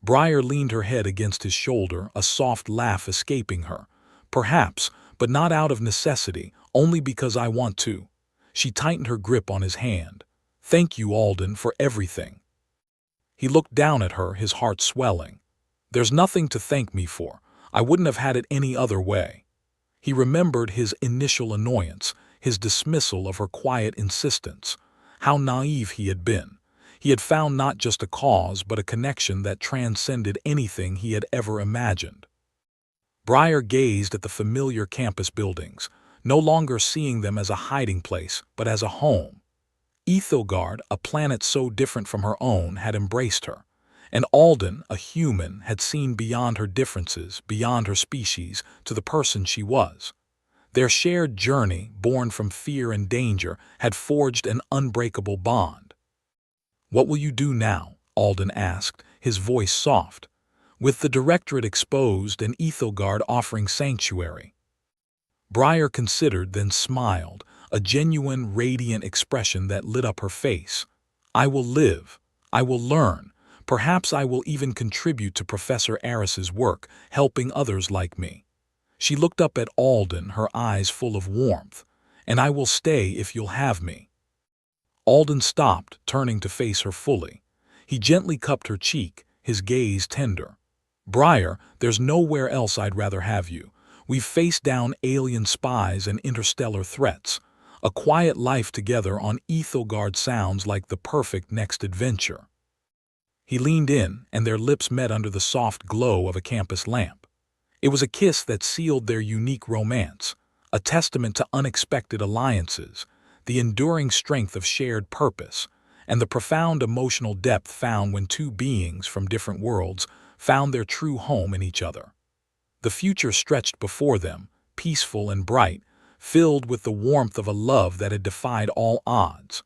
Briar leaned her head against his shoulder, a soft laugh escaping her. "Perhaps, but not out of necessity, only because I want to." She tightened her grip on his hand. "Thank you, Alden, for everything." He looked down at her, his heart swelling. "There's nothing to thank me for. I wouldn't have had it any other way." He remembered his initial annoyance, his dismissal of her quiet insistence. How naive he had been. He had found not just a cause, but a connection that transcended anything he had ever imagined. Briar gazed at the familiar campus buildings, no longer seeing them as a hiding place, but as a home. Ethogard, a planet so different from her own, had embraced her. And Alden, a human, had seen beyond her differences, beyond her species, to the person she was. Their shared journey, born from fear and danger, had forged an unbreakable bond. "What will you do now?" Alden asked, his voice soft. "With the directorate exposed and Ethogard offering sanctuary." Briar considered, then smiled, a genuine, radiant expression that lit up her face. "I will live. I will learn. Perhaps I will even contribute to Professor Aris's work, helping others like me." She looked up at Alden, her eyes full of warmth. "And I will stay if you'll have me." Alden stopped, turning to face her fully. He gently cupped her cheek, his gaze tender. "Briar, there's nowhere else I'd rather have you. We've faced down alien spies and interstellar threats. A quiet life together on Ethogard sounds like the perfect next adventure." He leaned in, and their lips met under the soft glow of a campus lamp. It was a kiss that sealed their unique romance, a testament to unexpected alliances, the enduring strength of shared purpose, and the profound emotional depth found when two beings from different worlds found their true home in each other. The future stretched before them, peaceful and bright, filled with the warmth of a love that had defied all odds.